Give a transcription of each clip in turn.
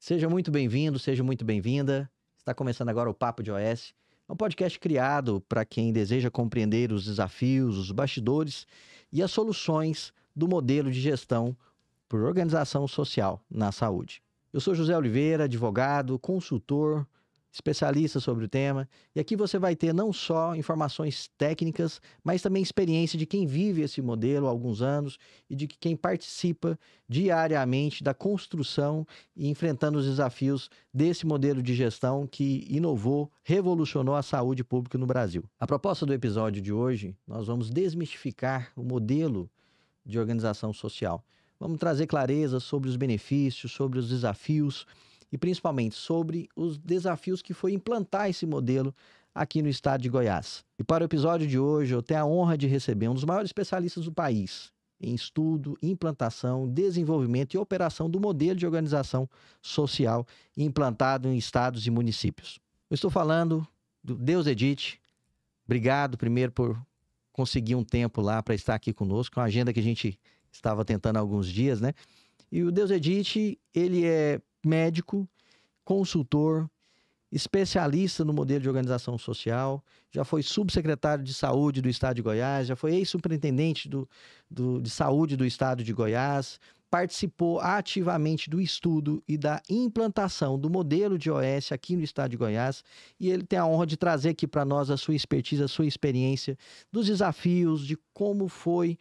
Seja muito bem-vindo, seja muito bem-vinda. Está começando agora o Papo de OS, um podcast criado para quem deseja compreender os desafios, os bastidores e as soluções do modelo de gestão por organização social na saúde. Eu sou José Oliveira, advogado, consultor, especialista sobre o tema, e aqui você vai ter não só informações técnicas, mas também experiência de quem vive esse modelo há alguns anos e de quem participa diariamente da construção e enfrentando os desafios desse modelo de gestão que inovou, revolucionou a saúde pública no Brasil. A proposta do episódio de hoje, nós vamos desmistificar o modelo de organização social. Vamos trazer clareza sobre os benefícios, sobre os desafios e principalmente sobre os desafios que foi implantar esse modelo aqui no estado de Goiás. E para o episódio de hoje, eu tenho a honra de receber um dos maiores especialistas do país em estudo, implantação, desenvolvimento e operação do modelo de organização social implantado em estados e municípios. Eu estou falando do Deus Edit. Obrigado primeiro por conseguir um tempo lá para estar aqui conosco, uma agenda que a gente estava tentando há alguns dias, né? E o Deus Edit, ele é médico, consultor, especialista no modelo de organização social, já foi subsecretário de saúde do estado de Goiás, já foi ex-superintendente de saúde do estado de Goiás, participou ativamente do estudo e da implantação do modelo de OS aqui no estado de Goiás, e ele tem a honra de trazer aqui para nós a sua expertise, a sua experiência, dos desafios, de como foi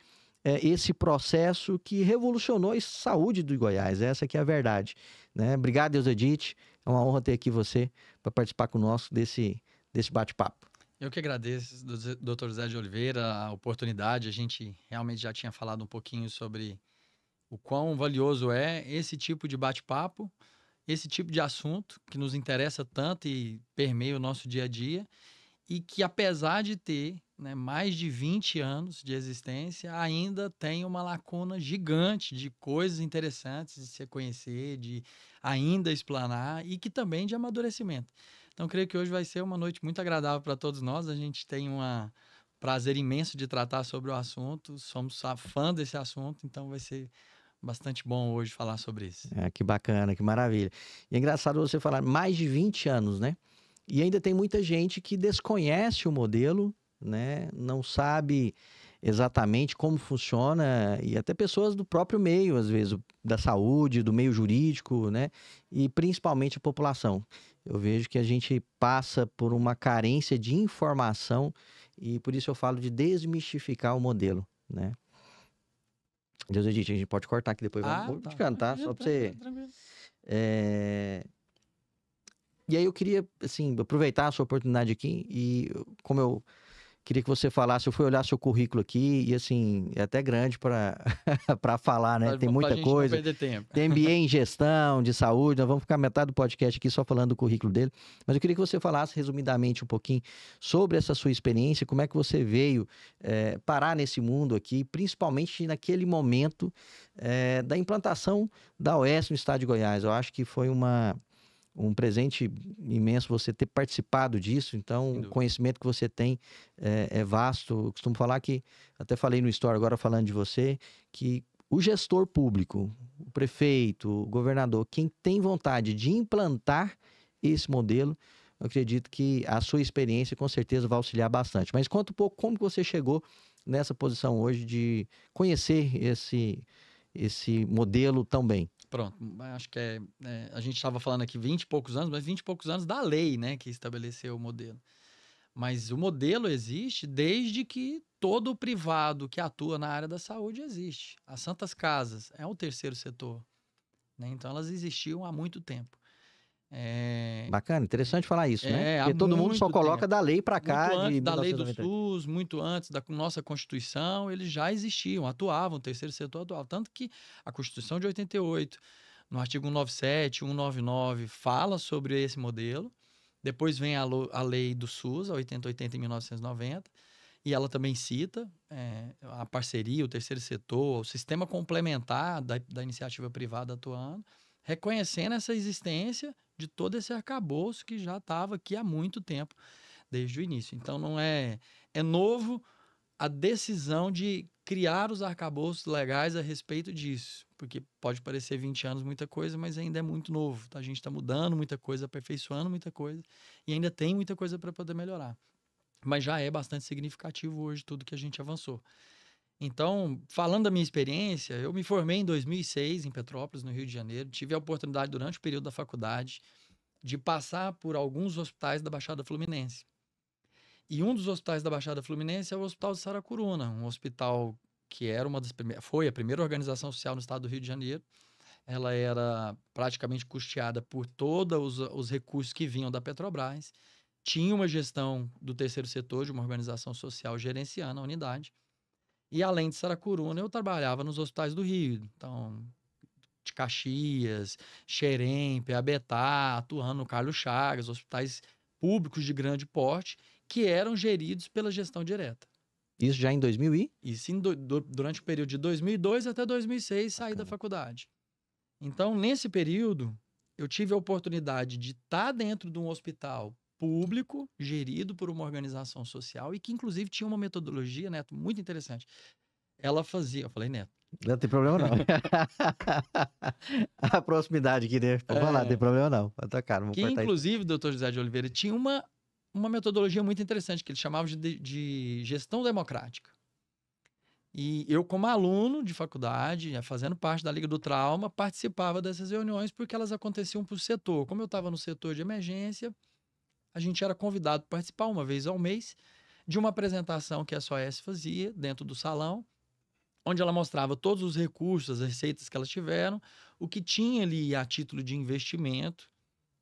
esse processo que revolucionou a saúde do Goiás. Essa que é a verdade, né? Obrigado, Deus Edit. É uma honra ter aqui você para participar conosco desse bate-papo. Eu que agradeço, Dr. José de Oliveira, a oportunidade. A gente realmente já tinha falado um pouquinho sobre o quão valioso é esse tipo de bate-papo, esse tipo de assunto que nos interessa tanto e permeia o nosso dia a dia, e que apesar de ter mais de 20 anos de existência, ainda tem uma lacuna gigante de coisas interessantes de se conhecer, de ainda explanar e que também de amadurecimento. Então, creio que hoje vai ser uma noite muito agradável para todos nós. A gente tem um prazer imenso de tratar sobre o assunto, somos fã desse assunto, então vai ser bastante bom hoje falar sobre isso. Que bacana, que maravilha. E é engraçado você falar mais de 20 anos, né? E ainda tem muita gente que desconhece o modelo, né? Não sabe exatamente como funciona, e até pessoas do próprio meio, às vezes, da saúde, do meio jurídico, né? E principalmente a população. Eu vejo que a gente passa por uma carência de informação e por isso eu falo de desmistificar o modelo, né? Deus Edith, a gente pode cortar aqui depois, vamos criticando, tá? Só pra você... E aí eu queria, assim, aproveitar a sua oportunidade aqui e como eu queria que você falasse, eu fui olhar seu currículo aqui e, assim, é até grande para para falar, né? Tem muita coisa. Não perder tempo. Tem MBA em gestão, de saúde, nós vamos ficar metade do podcast aqui só falando do currículo dele. Mas eu queria que você falasse resumidamente um pouquinho sobre essa sua experiência, como é que você veio parar nesse mundo aqui, principalmente naquele momento da implantação da OS no estado de Goiás. Eu acho que foi um presente imenso você ter participado disso, então o conhecimento que você tem é vasto. Eu costumo falar que, até falei no Story agora falando de você, que o gestor público, o prefeito, o governador, quem tem vontade de implantar esse modelo, eu acredito que a sua experiência com certeza vai auxiliar bastante. Mas conta um pouco como que você chegou nessa posição hoje de conhecer esse modelo tão bem. Pronto, acho que a gente estava falando aqui 20 e poucos anos, mas 20 e poucos anos da lei, né, que estabeleceu o modelo. Mas o modelo existe desde que todo o privado que atua na área da saúde existe. As Santas Casas é o terceiro setor, né? Então elas existiam há muito tempo. Bacana, interessante falar isso, né? Porque há todo mundo só muito coloca tempo. da lei para cá, Muito antes de da lei do 1990. SUS, muito antes da nossa Constituição, eles já existiam, atuavam, o terceiro setor atuava. Tanto que a Constituição de 88, no artigo 197, 199, fala sobre esse modelo. Depois vem a lei do SUS, a 8080 em 1990, e ela também cita a parceria, o terceiro setor, o sistema complementar da iniciativa privada atuando, reconhecendo essa existência de todo esse arcabouço que já estava aqui há muito tempo, desde o início. Então, não é novo a decisão de criar os arcabouços legais a respeito disso. Porque pode parecer 20 anos muita coisa, mas ainda é muito novo. Tá? A gente está mudando muita coisa, aperfeiçoando muita coisa, e ainda tem muita coisa para poder melhorar. Mas já é bastante significativo hoje tudo que a gente avançou. Então, falando da minha experiência, eu me formei em 2006 em Petrópolis, no Rio de Janeiro. Tive a oportunidade, durante o período da faculdade, de passar por alguns hospitais da Baixada Fluminense. E um dos hospitais da Baixada Fluminense é o Hospital de Saracuruna, um hospital que era foi a primeira organização social no estado do Rio de Janeiro. Ela era praticamente custeada por todos os recursos que vinham da Petrobras. Tinha uma gestão do terceiro setor, de uma organização social gerenciando a unidade. E além de Saracuruna, eu trabalhava nos hospitais do Rio. Então, de Caxias, Xerém, Abetá, atuando no Carlos Chagas, hospitais públicos de grande porte, que eram geridos pela gestão direta. Isso já em 2000 e? Isso durante o período de 2002 até 2006, saí da faculdade. Então, nesse período, eu tive a oportunidade de estar dentro de um hospital público, gerido por uma organização social, e que, inclusive, tinha uma metodologia, Neto, muito interessante. Ela fazia... Eu falei, Neto. Não tem problema, não. A proximidade aqui, né? Vamos lá, não tem problema, não. Tá caro, vou que, cortar inclusive, o Dr. José de Oliveira tinha uma metodologia muito interessante, que ele chamava de gestão democrática. E eu, como aluno de faculdade, fazendo parte da Liga do Trauma, participava dessas reuniões porque elas aconteciam por setor. Como eu estava no setor de emergência, a gente era convidado a participar uma vez ao mês de uma apresentação que a SOS fazia dentro do salão, onde ela mostrava todos os recursos, as receitas que elas tiveram, o que tinha ali a título de investimento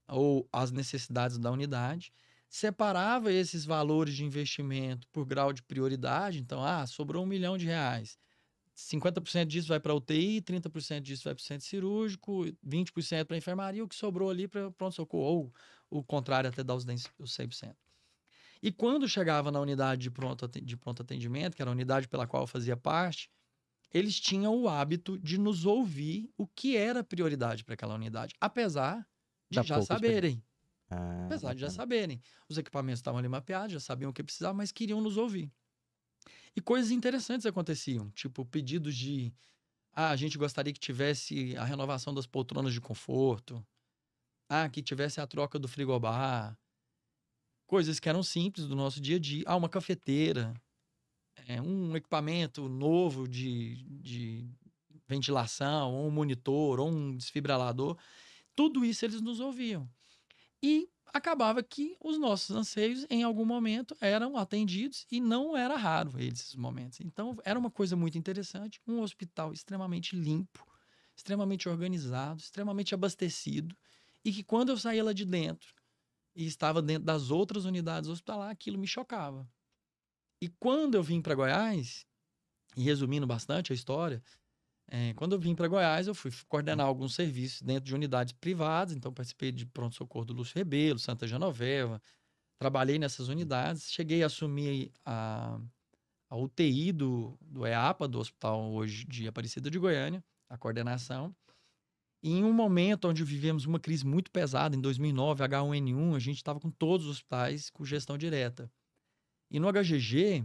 ou as necessidades da unidade, separava esses valores de investimento por grau de prioridade. Então, sobrou R$1 milhão, 50% disso vai para a UTI, 30% disso vai para o centro cirúrgico, 20% para a enfermaria, o que sobrou ali para pronto-socorro, ou o contrário, até dar os 100%. E quando chegava na unidade de pronto atendimento, que era a unidade pela qual eu fazia parte, eles tinham o hábito de nos ouvir o que era prioridade para aquela unidade, apesar de já saberem. Apesar de já saberem. Os equipamentos estavam ali mapeados, já sabiam o que precisavam, mas queriam nos ouvir. E coisas interessantes aconteciam, tipo pedidos de... a gente gostaria que tivesse a renovação das poltronas de conforto, que tivesse a troca do frigobar, coisas que eram simples do nosso dia a dia. Uma cafeteira, um equipamento novo de ventilação, ou um monitor, ou um desfibrilador. Tudo isso eles nos ouviam. E acabava que os nossos anseios, em algum momento, eram atendidos, e não era raro esses momentos. Então, era uma coisa muito interessante. Um hospital extremamente limpo, extremamente organizado, extremamente abastecido, e que quando eu saía lá de dentro e estava dentro das outras unidades hospitalares, aquilo me chocava. E quando eu vim para Goiás, e resumindo bastante a história, quando eu vim para Goiás, eu fui coordenar alguns serviços dentro de unidades privadas. Então, participei de pronto-socorro do Lúcio Rebelo, Santa Genoveva, trabalhei nessas unidades, cheguei a assumir a UTI do EAPA, do Hospital hoje de Aparecida de Goiânia, a coordenação. E em um momento onde vivemos uma crise muito pesada, em 2009, H1N1, a gente estava com todos os hospitais com gestão direta. E no HGG,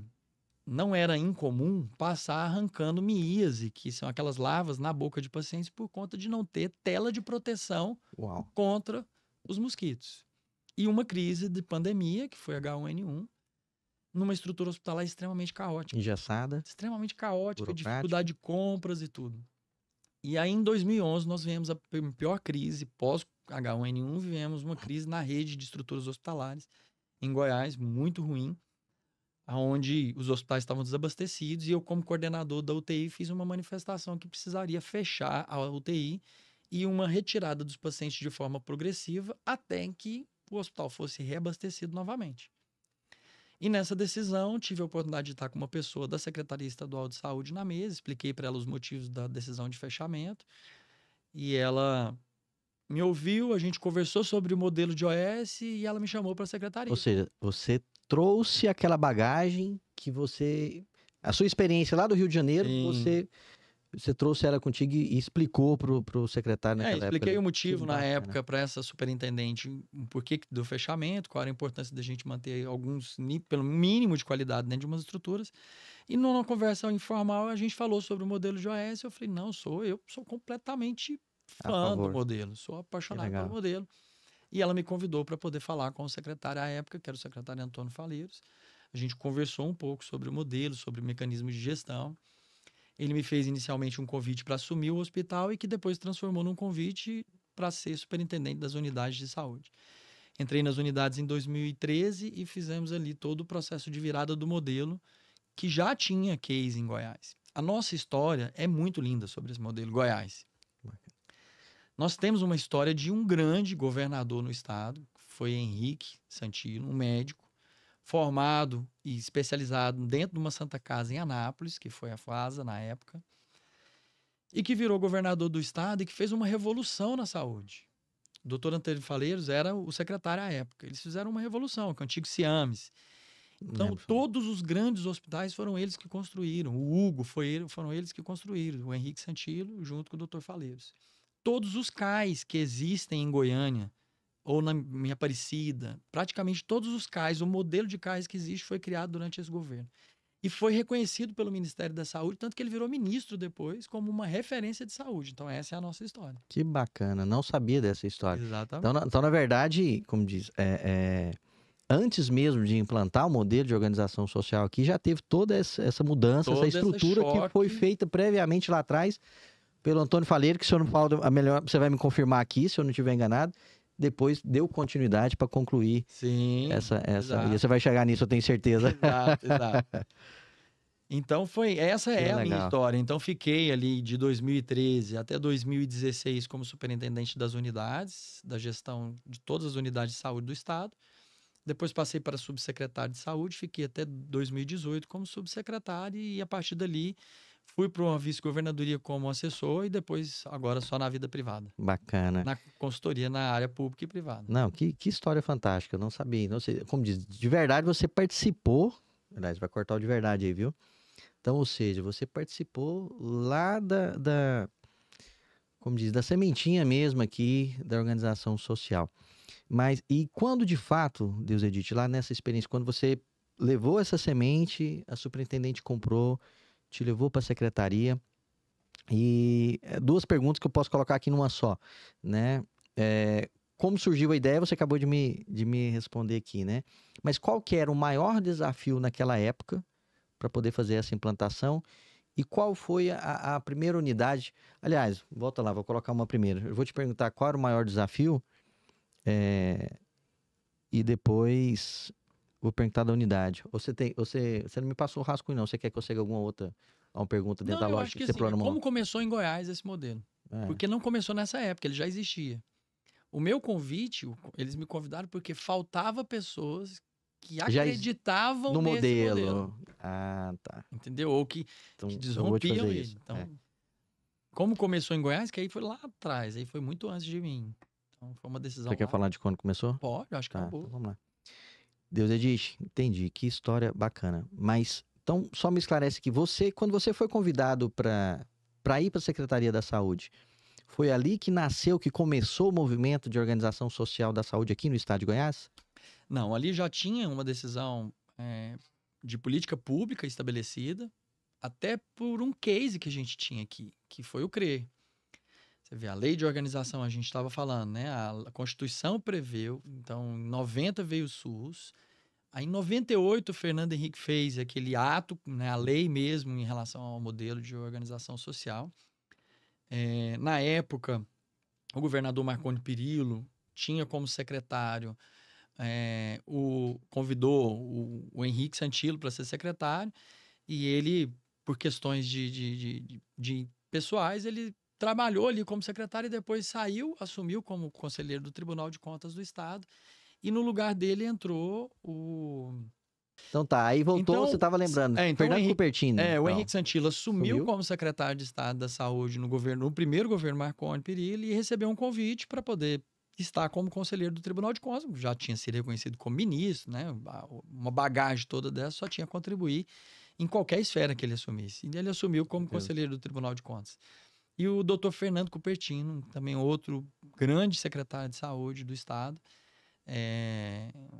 não era incomum passar arrancando miíase, que são aquelas larvas na boca de pacientes, por conta de não ter tela de proteção contra os mosquitos. E uma crise de pandemia, que foi H1N1, numa estrutura hospitalar extremamente caótica. Engessada. Extremamente caótica, dificuldade de compras e tudo. E aí, em 2011, nós vivemos a pior crise pós-H1N1, vivemos uma crise na rede de estruturas hospitalares em Goiás, muito ruim, onde os hospitais estavam desabastecidos, e eu, como coordenador da UTI, fiz uma manifestação que precisaria fechar a UTI e uma retirada dos pacientes de forma progressiva até que o hospital fosse reabastecido novamente. E nessa decisão, tive a oportunidade de estar com uma pessoa da Secretaria Estadual de Saúde na mesa, expliquei para ela os motivos da decisão de fechamento, e ela me ouviu, a gente conversou sobre o modelo de OS e ela me chamou para a secretaria. Ou seja, você trouxe aquela bagagem que a sua experiência lá do Rio de Janeiro, você Você trouxe ela contigo e explicou pro secretário naquela época. Expliquei o Que motivo na bacana. época para essa superintendente, o porquê do fechamento, qual era a importância da gente manter pelo mínimo de qualidade dentro de umas estruturas. E numa conversa informal, a gente falou sobre o modelo de OS. Eu falei, não, eu sou completamente A fã do favor. modelo, sou Que apaixonado legal. pelo modelo. E ela me convidou para poder falar com o secretário à época, que era o secretário Antônio Faleiros. A gente conversou um pouco sobre o modelo, sobre mecanismos de gestão. Ele me fez inicialmente um convite para assumir o hospital e que depois transformou num convite para ser superintendente das unidades de saúde. Entrei nas unidades em 2013 e fizemos ali todo o processo de virada do modelo, que já tinha case em Goiás. A nossa história é muito linda sobre esse modelo Goiás. Nós temos uma história de um grande governador no estado, que foi Henrique Santino, um médico, formado e especializado dentro de uma Santa Casa em Anápolis, que foi a FASA na época, e que virou governador do estado e que fez uma revolução na saúde. O doutor Antônio Faleiros era o secretário à época. Eles fizeram uma revolução, com o antigo Ciames. Então, todos os grandes hospitais foram eles que construíram. O Hugo foram eles que construíram. O Henrique Santilo, junto com o doutor Faleiros. Todos os CAIs que existem em Goiânia, ou em Aparecida, praticamente todos os CAIs, o modelo de CAIs que existe foi criado durante esse governo. E foi reconhecido pelo Ministério da Saúde, tanto que ele virou ministro depois, como uma referência de saúde. Então, essa é a nossa história. Que bacana, não sabia dessa história. Exatamente. Então, na verdade, como diz, antes mesmo de implantar o modelo de organização social aqui, já teve toda essa mudança, essa estrutura que foi feita previamente lá atrás pelo Antônio Faleiro, que se eu não falo a melhor, você vai me confirmar aqui, se eu não estiver enganado. Depois deu continuidade para concluir. Sim, e você vai chegar nisso, eu tenho certeza. Exato. Então, essa é a minha história. Então, fiquei ali de 2013 até 2016 como superintendente das unidades, da gestão de todas as unidades de saúde do estado. Depois passei para subsecretário de saúde, fiquei até 2018 como subsecretário e a partir dali fui para uma vice-governadoria como assessor e depois agora só na vida privada. Bacana. Na consultoria na área pública e privada. Não, que história fantástica, eu não sabia. Não sei, como diz, de verdade você participou, aliás, vai cortar o de verdade aí, viu? Então, ou seja, você participou lá como diz, da sementinha mesmo aqui da organização social. Mas, e quando de fato, Deus Edith, lá nessa experiência, quando você levou essa semente, a superintendente comprou, te levou para a secretaria, e duas perguntas que eu posso colocar aqui numa só, né? Como surgiu a ideia, você acabou de me responder aqui, né? Mas qual que era o maior desafio naquela época para poder fazer essa implantação? E qual foi a primeira unidade? Aliás, volta lá, vou colocar uma primeira. Eu vou te perguntar qual era o maior desafio e depois vou perguntar da unidade. Você não me passou o rascunho, não. Você quer que eu siga alguma outra pergunta dentro da lógica? Eu acho que assim, como começou em Goiás esse modelo? Porque não começou nessa época, ele já existia. O meu convite, eles me convidaram porque faltava pessoas que acreditavam no nesse modelo. Ah, tá. Entendeu? Ou que desrompiam ele. Então, como começou em Goiás, que aí foi lá atrás, aí foi muito antes de mim. Então, foi uma decisão. Você quer falar de quando começou? Pode, acho que acabou. Então vamos lá. Deus Edith, entendi, que história bacana. Mas, então, só me esclarece aqui, quando você foi convidado para ir para a Secretaria da Saúde, foi ali que nasceu, que começou o movimento de organização social da saúde aqui no estado de Goiás? Não, ali já tinha uma decisão de política pública estabelecida, até por um case que a gente tinha aqui, que foi o CRE. Você vê, a lei de organização, a gente estava falando, né? A Constituição preveu, então em 90 veio o SUS, aí em 98 o Fernando Henrique fez aquele ato, né, a lei mesmo em relação ao modelo de organização social. Na época, o governador Marconi Perillo tinha como secretário, convidou o Henrique Santilo para ser secretário, e ele, por questões de pessoais, ele trabalhou ali como secretário e depois saiu, assumiu como conselheiro do Tribunal de Contas do Estado, e no lugar dele entrou o... Então tá, aí voltou, você estava lembrando, Fernando Cupertino. O Henrique Santilo assumiu como secretário de Estado da Saúde no primeiro governo Marconi Perillo e recebeu um convite para poder estar como conselheiro do Tribunal de Contas, já tinha sido reconhecido como ministro, né? Uma bagagem toda dessa, só tinha a contribuir. em qualquer esfera que ele assumisse. E ele assumiu como conselheiro do Tribunal de Contas. E o doutor Fernando Cupertino, também outro grande secretário de saúde do Estado,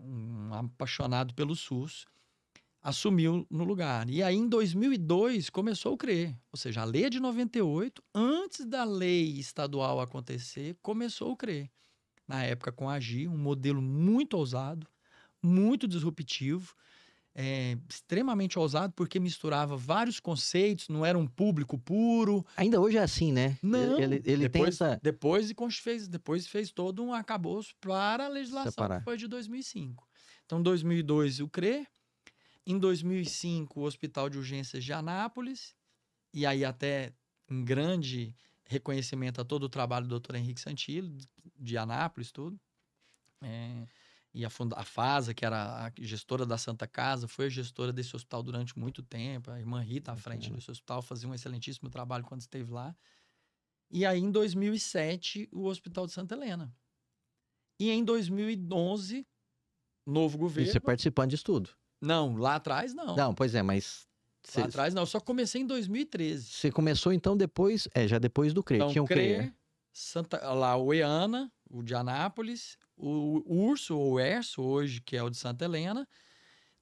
um apaixonado pelo SUS, assumiu no lugar. E aí, em 2002, começou o CRE. Ou seja, a lei é de 98, antes da lei estadual acontecer, começou o CRE. Na época, com a AGI, um modelo muito ousado, muito disruptivo, extremamente ousado, porque misturava vários conceitos, não era um público puro. Ainda hoje é assim, né? Não, Ele tem essa... Depois fez todo um arcabouço para a legislação Separar. que foi de 2005. Então, em 2002, o CRE. Em 2005, o Hospital de Urgências de Anápolis. E aí até em grande reconhecimento a todo o trabalho do Dr. Henrique Santillo, de Anápolis, tudo. E a FASA, que era a gestora da Santa Casa, foi a gestora desse hospital durante muito tempo. A irmã Rita, à frente desse hospital, fazia um excelentíssimo trabalho quando esteve lá. E aí, em 2007, o Hospital de Santa Helena. E em 2011, novo governo... E você participando disso tudo? Não, lá atrás não. Não, pois é, mas... Lá atrás não, eu só comecei em 2013. Você começou então depois, já depois do CRE. Então, tinha um CRE, né? lá o EANA, o de Anápolis, o URSO, ou ERSO, hoje, que é o de Santa Helena,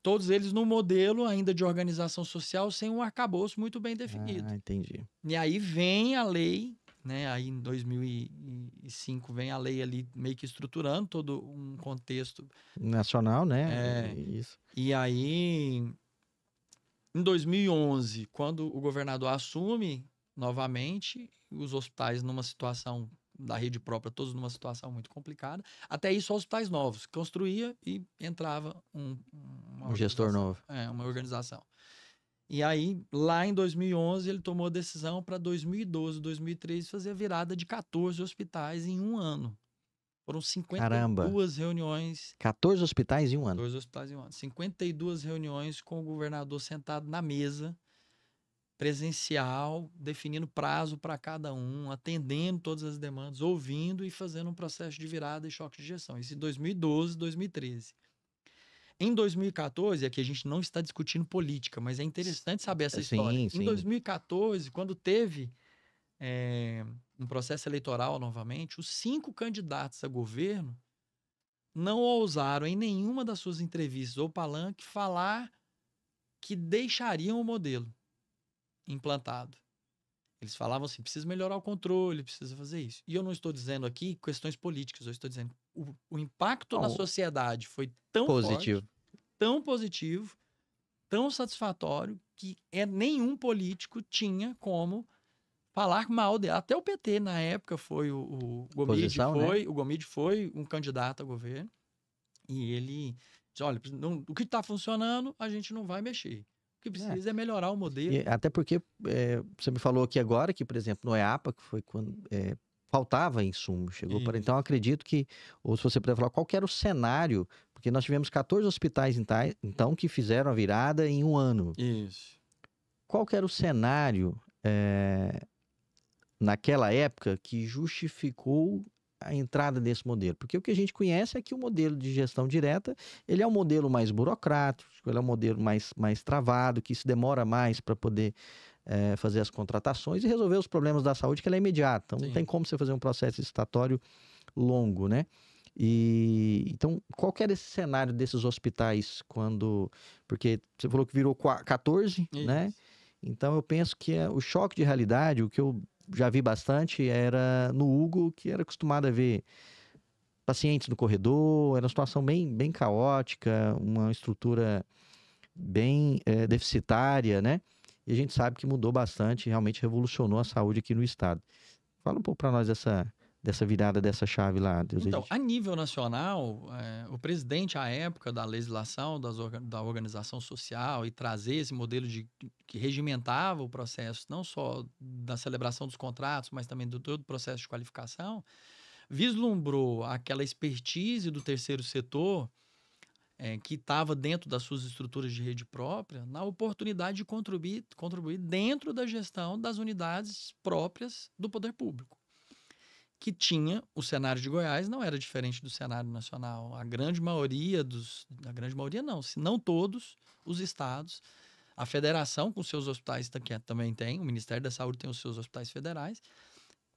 todos eles no modelo ainda de organização social, sem um arcabouço muito bem definido. Ah, entendi. E aí vem a lei, né? Aí em 2005 vem a lei ali meio que estruturando todo um contexto. Nacional, né? Isso. E aí, em 2011, quando o governador assume novamente, os hospitais numa situação da rede própria, todos numa situação muito complicada. Até isso, hospitais novos. Construía e entrava um gestor novo. Uma organização. E aí, lá em 2011, ele tomou a decisão para 2012, 2013, fazer a virada de 14 hospitais em um ano. Foram 52 reuniões. 14 hospitais em um ano? 14 hospitais em um ano. 52 reuniões com o governador sentado na mesa, presencial, definindo prazo para cada um, atendendo todas as demandas, ouvindo e fazendo um processo de virada e choque de gestão. Isso em 2012, 2013. Em 2014, aqui a gente não está discutindo política, mas é interessante saber essa história. Sim. Em 2014, quando teve um processo eleitoral novamente, os 5 candidatos a governo não ousaram em nenhuma das suas entrevistas ou palanque falar que deixariam o modelo implantado. Eles falavam assim, precisa melhorar o controle, precisa fazer isso. E eu não estou dizendo aqui questões políticas, eu estou dizendo o impacto na sociedade foi tão positivo, forte, tão positivo, tão satisfatório, que nenhum político tinha como falar mal dele. Até o PT, na época, foi o Gomide, o Gomide foi um candidato a governo, e ele disse, olha, o que está funcionando, a gente não vai mexer. O que precisa é melhorar o modelo. E até porque você me falou aqui agora que, por exemplo, no EAPA, que foi quando faltava insumo, chegou para... Então, acredito que, ou se você puder falar, qual que era o cenário, porque nós tivemos 14 hospitais, então, que fizeram a virada em um ano. Isso. Qual que era o cenário naquela época que justificou a entrada desse modelo? Porque o que a gente conhece é que o modelo de gestão direta, ele é um modelo mais burocrático, ele é um modelo mais travado, que se demora mais para poder fazer as contratações e resolver os problemas da saúde, que ela é imediata. Então, não tem como você fazer um processo licitatório longo, né? Então, qual que era esse cenário desses hospitais quando... Porque você falou que virou 14, né? Então, eu penso que o choque de realidade, o que eu já vi bastante, era no Hugo, que era acostumado a ver pacientes no corredor, era uma situação bem caótica, uma estrutura bem deficitária, né? E a gente sabe que mudou bastante, realmente revolucionou a saúde aqui no estado. Fala um pouco para nós dessa virada, dessa chave lá. Então, a nível nacional, o presidente, à época da legislação da organização social e trazer esse modelo que regimentava o processo, não só da celebração dos contratos, mas também do todo o processo de qualificação, vislumbrou aquela expertise do terceiro setor que estava dentro das suas estruturas de rede própria, na oportunidade de contribuir dentro da gestão das unidades próprias do poder público. Que tinha o cenário de Goiás, não era diferente do cenário nacional. A grande maioria não, se não todos os estados A federação, com seus hospitais, que também tem, o Ministério da Saúde tem os seus hospitais federais.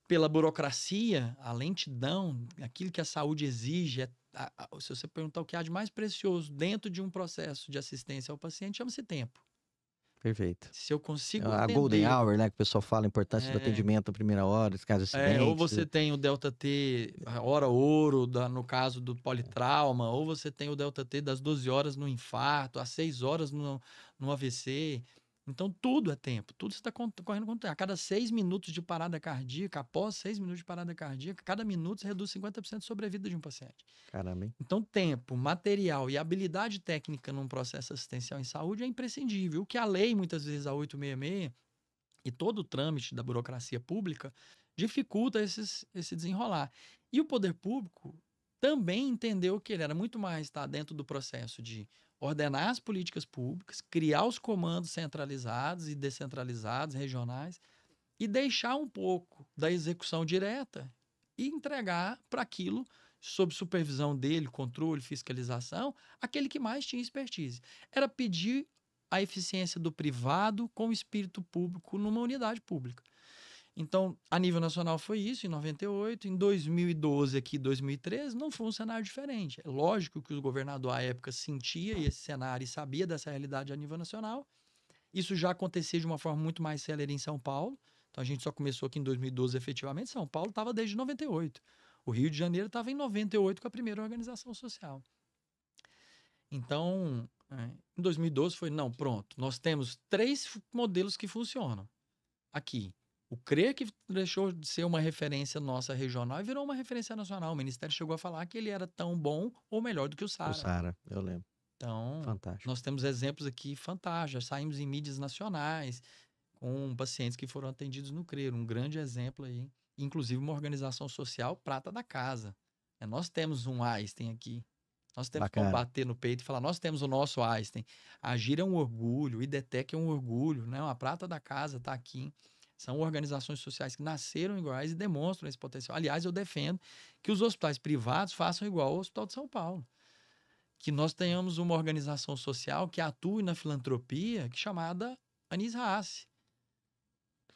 Pela burocracia, a lentidão, aquilo que a saúde exige, se você perguntar o que há de mais precioso dentro de um processo de assistência ao paciente, chama-se tempo. Perfeito. Se eu consigo A atender... Golden Hour, né? Que o pessoal fala, a importância do atendimento à primeira hora, caso de acidente. ou você tem o Delta T, a hora ouro, no caso do politrauma, ou você tem o Delta T das 12 horas no infarto, às 6 horas no AVC. Então, tudo é tempo. Tudo está correndo com tempo. A cada 6 minutos de parada cardíaca, após 6 minutos de parada cardíaca, cada minuto reduz 50% de sobrevida de um paciente. Caramba, hein? Então, tempo, material e habilidade técnica num processo assistencial em saúde é imprescindível. O que a lei, muitas vezes, a 866, e todo o trâmite da burocracia pública dificulta esse desenrolar. E o poder público também entendeu que ele era muito mais estar dentro do processo de ordenar as políticas públicas, criar os comandos centralizados e descentralizados, regionais, e deixar um pouco da execução direta e entregar para aquilo, sob supervisão dele, controle, fiscalização, aquele que mais tinha expertise. Era pedir a eficiência do privado com o espírito público numa unidade pública. Então, a nível nacional foi isso, em 98. Em 2012, aqui, 2013, não foi um cenário diferente. É lógico que o governador, à época, sentia esse cenário e sabia dessa realidade a nível nacional. Isso já acontecia de uma forma muito mais célere em São Paulo. Então, a gente só começou aqui em 2012, efetivamente. São Paulo estava desde 98. O Rio de Janeiro estava em 98 com a primeira organização social. Então, em 2012 foi, não, pronto, nós temos 3 modelos que funcionam aqui. O CREA, que deixou de ser uma referência nossa regional e virou uma referência nacional. O Ministério chegou a falar que ele era tão bom ou melhor do que o SARA. O SARA, eu lembro. Então, fantástico. Nós temos exemplos aqui fantásticos. Já saímos em mídias nacionais com pacientes que foram atendidos no CREA. Um grande exemplo aí. Inclusive uma organização social prata da casa. Nós temos um Einstein aqui. Nós temos que bater no peito e falar, nós temos o nosso Einstein. A Agir é um orgulho, o IDETEC é um orgulho, né? A prata da casa está aqui. São organizações sociais que nasceram iguais e demonstram esse potencial. Aliás, eu defendo que os hospitais privados façam igual ao Hospital de São Paulo. Que nós tenhamos uma organização social que atue na filantropia, chamada Anis Raassi.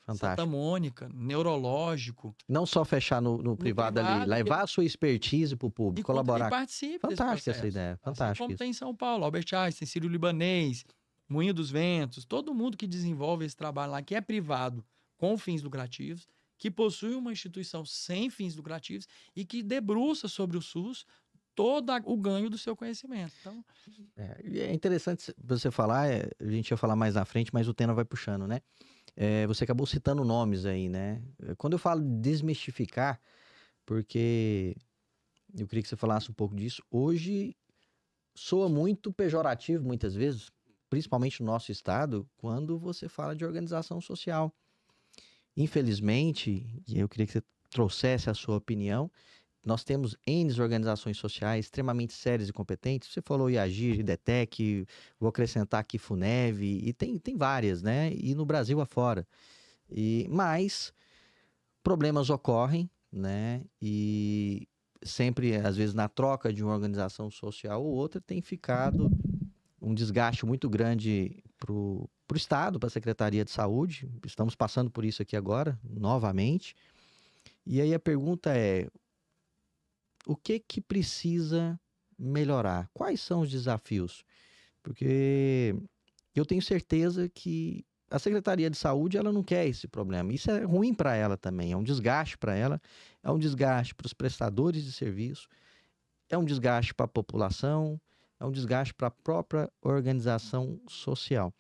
Fantástico. Santa Mônica, neurológico. Não só fechar no privado ali, levar a sua expertise para o público, colaborar. E participe. Fantástica essa ideia, fantástica. Assim como tem em São Paulo, Albert Einstein, Sírio Libanês, Moinho dos Ventos, todo mundo que desenvolve esse trabalho lá, que é privado, com fins lucrativos, que possui uma instituição sem fins lucrativos e que debruça sobre o SUS todo o ganho do seu conhecimento. Então... É interessante você falar, a gente ia falar mais na frente, mas o tema vai puxando, né? Você acabou citando nomes aí, né? Quando eu falo desmistificar, porque eu queria que você falasse um pouco disso, hoje soa muito pejorativo muitas vezes, principalmente no nosso estado, quando você fala de organização social. Infelizmente, e eu queria que você trouxesse a sua opinião, nós temos N organizações sociais extremamente sérias e competentes. Você falou IAGIR, IDETEC, vou acrescentar aqui FUNEV, e tem várias, né? E no Brasil afora. Mas problemas ocorrem, né? E sempre, às vezes, na troca de uma organização social ou outra, tem ficado um desgaste muito grande para o Estado, para a Secretaria de Saúde. Estamos passando por isso aqui agora, novamente. E aí a pergunta é, o que precisa melhorar? Quais são os desafios? Porque eu tenho certeza que a Secretaria de Saúde ela não quer esse problema. Isso é ruim para ela também, é um desgaste para ela, é um desgaste para os prestadores de serviço, é um desgaste para a população, é um desgaste para a própria organização social.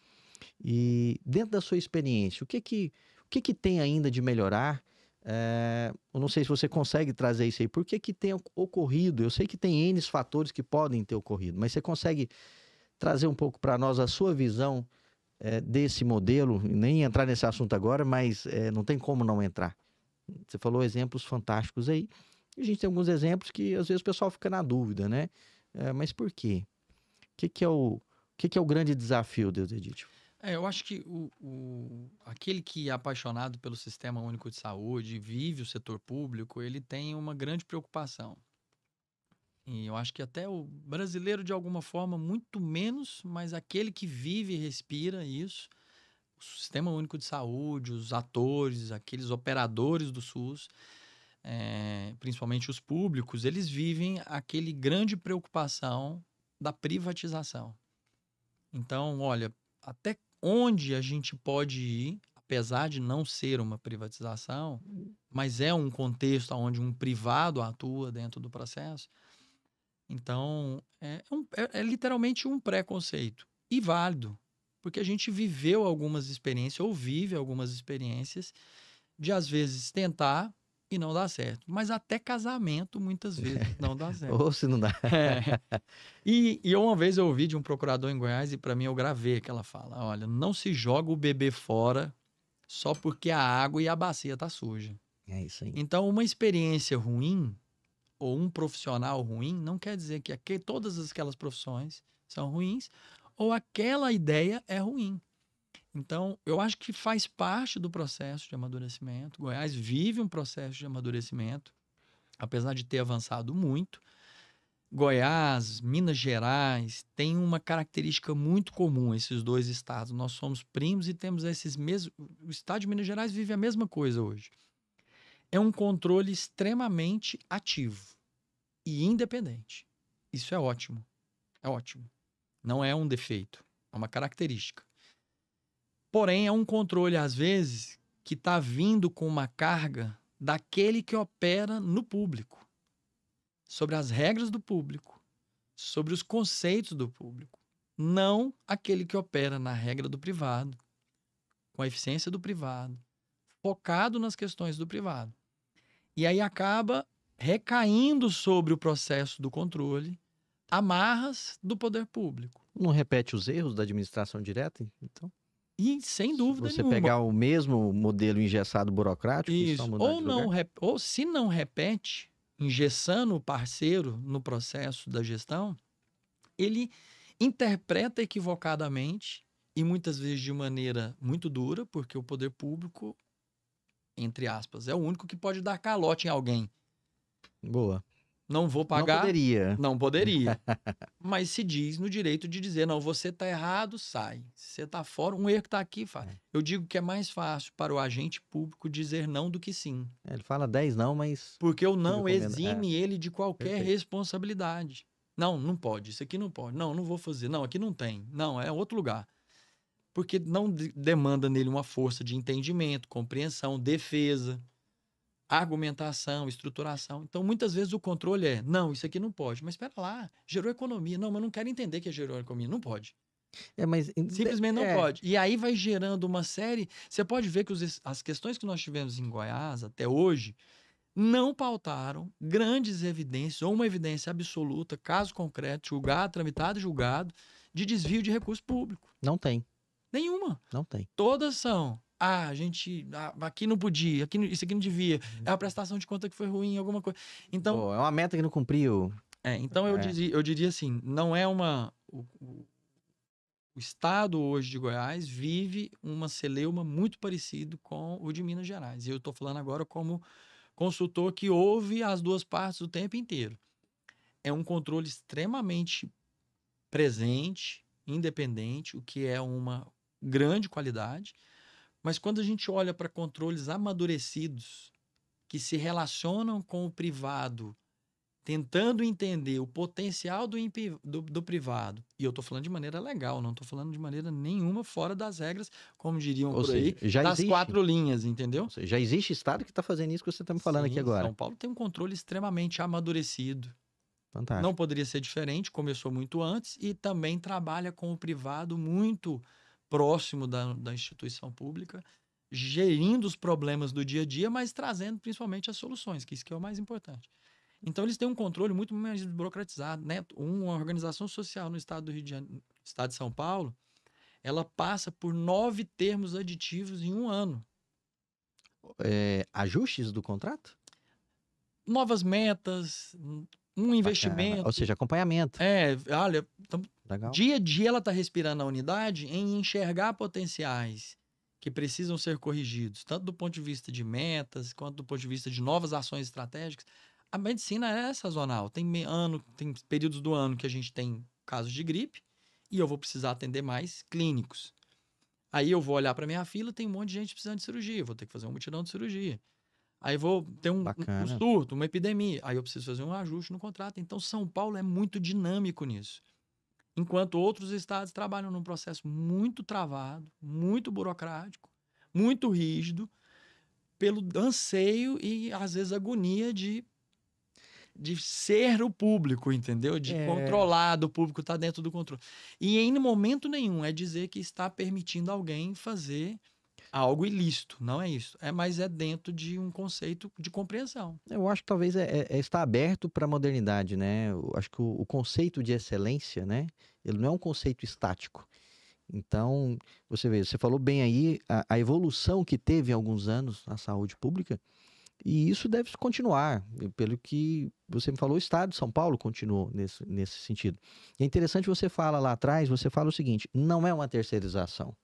E dentro da sua experiência, o que tem ainda de melhorar? Eu não sei se você consegue trazer isso aí. Por que tem ocorrido? Eu sei que tem N fatores que podem ter ocorrido, mas você consegue trazer um pouco para nós a sua visão desse modelo? Nem entrar nesse assunto agora, mas não tem como não entrar. Você falou exemplos fantásticos aí. E a gente tem alguns exemplos que às vezes o pessoal fica na dúvida, né? Mas por quê? O que é o grande desafio, Deus Edith? Eu acho que aquele que é apaixonado pelo Sistema Único de Saúde, vive o setor público, ele tem uma grande preocupação. E eu acho que até o brasileiro, de alguma forma, muito menos, mas aquele que vive e respira isso, o Sistema Único de Saúde, os atores, aqueles operadores do SUS, principalmente os públicos, eles vivem aquele grande preocupação da privatização. Então, olha, até onde a gente pode ir, apesar de não ser uma privatização, mas é um contexto onde um privado atua dentro do processo. Então, é literalmente um preconceito. E válido, porque a gente viveu algumas experiências, ou vive algumas experiências, de às vezes tentar e não dar certo. Mas até casamento, muitas vezes, não dá certo. Ou se não dá. E uma vez eu ouvi de um procurador em Goiás, e para mim eu gravei aquela fala: olha, não se joga o bebê fora só porque a água e a bacia tá suja. É isso aí. Então, uma experiência ruim ou um profissional ruim não quer dizer que todas aquelas profissões são ruins ou aquela ideia é ruim. Então, eu acho que faz parte do processo de amadurecimento. Goiás vive um processo de amadurecimento, apesar de ter avançado muito. Goiás, Minas Gerais, tem uma característica muito comum, esses dois estados. Nós somos primos e temos esses mesmos... O estado de Minas Gerais vive a mesma coisa hoje. É um controle extremamente ativo e independente. Isso é ótimo. É ótimo. Não é um defeito, é uma característica. Porém, é um controle, às vezes, que está vindo com uma carga daquele que opera no público, sobre as regras do público, sobre os conceitos do público. Não aquele que opera na regra do privado, com a eficiência do privado, focado nas questões do privado. E aí acaba recaindo sobre o processo do controle amarras do poder público. Não repete os erros da administração direta, então? E sem dúvida Se você nenhuma. pegar o mesmo modelo engessado burocrático, Isso. só mudar de lugar? Ou se não repete, engessando o parceiro no processo da gestão, ele interpreta equivocadamente e muitas vezes de maneira muito dura, porque o poder público, entre aspas, é o único que pode dar calote em alguém. Boa. Não vou pagar. Não poderia. Não poderia. Mas se diz no direito de dizer, não, você está errado, sai. Você está fora, um erro que está aqui, faz. Eu digo que é mais fácil para o agente público dizer não do que sim. Ele fala 10 não, mas... Porque o não exime ele de qualquer Perfeito. responsabilidade. Não, não pode, isso aqui não pode. Não, não vou fazer. Não, aqui não tem. Não, é outro lugar. Porque não demanda nele uma força de entendimento, compreensão, defesa, argumentação, estruturação. Então, muitas vezes o controle é, não, isso aqui não pode. Mas espera lá, gerou economia. Não, mas não quero entender que gerou economia. Não pode. Mas, simplesmente não pode. E aí vai gerando uma série... Você pode ver que as questões que nós tivemos em Goiás até hoje não pautaram grandes evidências ou uma evidência absoluta, caso concreto, julgado, tramitado e julgado, de desvio de recurso público. Não tem. Nenhuma. Não tem. Todas são... aqui não podia, isso aqui não devia. É a prestação de conta que foi ruim, alguma coisa. Então, é uma meta que não cumpriu. Então eu diria assim, não é uma... O estado hoje de Goiás vive uma celeuma muito parecido com o de Minas Gerais. E eu estou falando agora como consultor que ouve as duas partes o tempo inteiro. É um controle extremamente presente, independente, o que é uma grande qualidade. Mas quando a gente olha para controles amadurecidos que se relacionam com o privado, tentando entender o potencial do privado, e eu estou falando de maneira legal, não estou falando de maneira nenhuma fora das regras, como diriam por aí, das 4 linhas, entendeu? Ou seja, já existe estado que está fazendo isso que você está me falando aqui agora. São Paulo tem um controle extremamente amadurecido. Fantástico. Não poderia ser diferente, começou muito antes e também trabalha com o privado muito próximo da instituição pública, gerindo os problemas do dia a dia, mas trazendo principalmente as soluções, que isso que é o mais importante. Então, eles têm um controle muito mais burocratizado, né? Uma organização social no estado do Rio de Janeiro, estado de São Paulo, ela passa por 9 termos aditivos em um ano. Ajustes do contrato? Novas metas, um investimento. Ou seja, acompanhamento. Olha, Legal. Dia a dia ela está respirando a unidade em enxergar potenciais que precisam ser corrigidos, tanto do ponto de vista de metas, quanto do ponto de vista de novas ações estratégicas, A medicina é sazonal. Tem períodos do ano que a gente tem casos de gripe e eu vou precisar atender mais clínicos. Aí eu vou olhar para minha fila, tem um monte de gente precisando de cirurgia, vou ter que fazer um mutirão de cirurgia. Aí vou ter um Bacana. surto, uma epidemia, aí eu preciso fazer um ajuste no contrato. Então, São Paulo é muito dinâmico nisso. Enquanto outros estados trabalham num processo muito travado, muito burocrático, muito rígido, pelo anseio e, às vezes, agonia de ser o público, entendeu? De controlar, do público estar dentro do controle. E em momento nenhum é dizer que está permitindo alguém fazer algo ilícito. Não é isso. Mas é dentro de um conceito de compreensão. Eu acho que talvez é estar aberto para a modernidade, né? Eu acho que o conceito de excelência, né? Ele não é um conceito estático. Então, você falou bem aí a evolução que teve em alguns anos na saúde pública, e isso deve continuar. Pelo que você me falou, o Estado de São Paulo continuou nesse sentido. E é interessante, você fala lá atrás, você fala o seguinte: não é uma terceirização.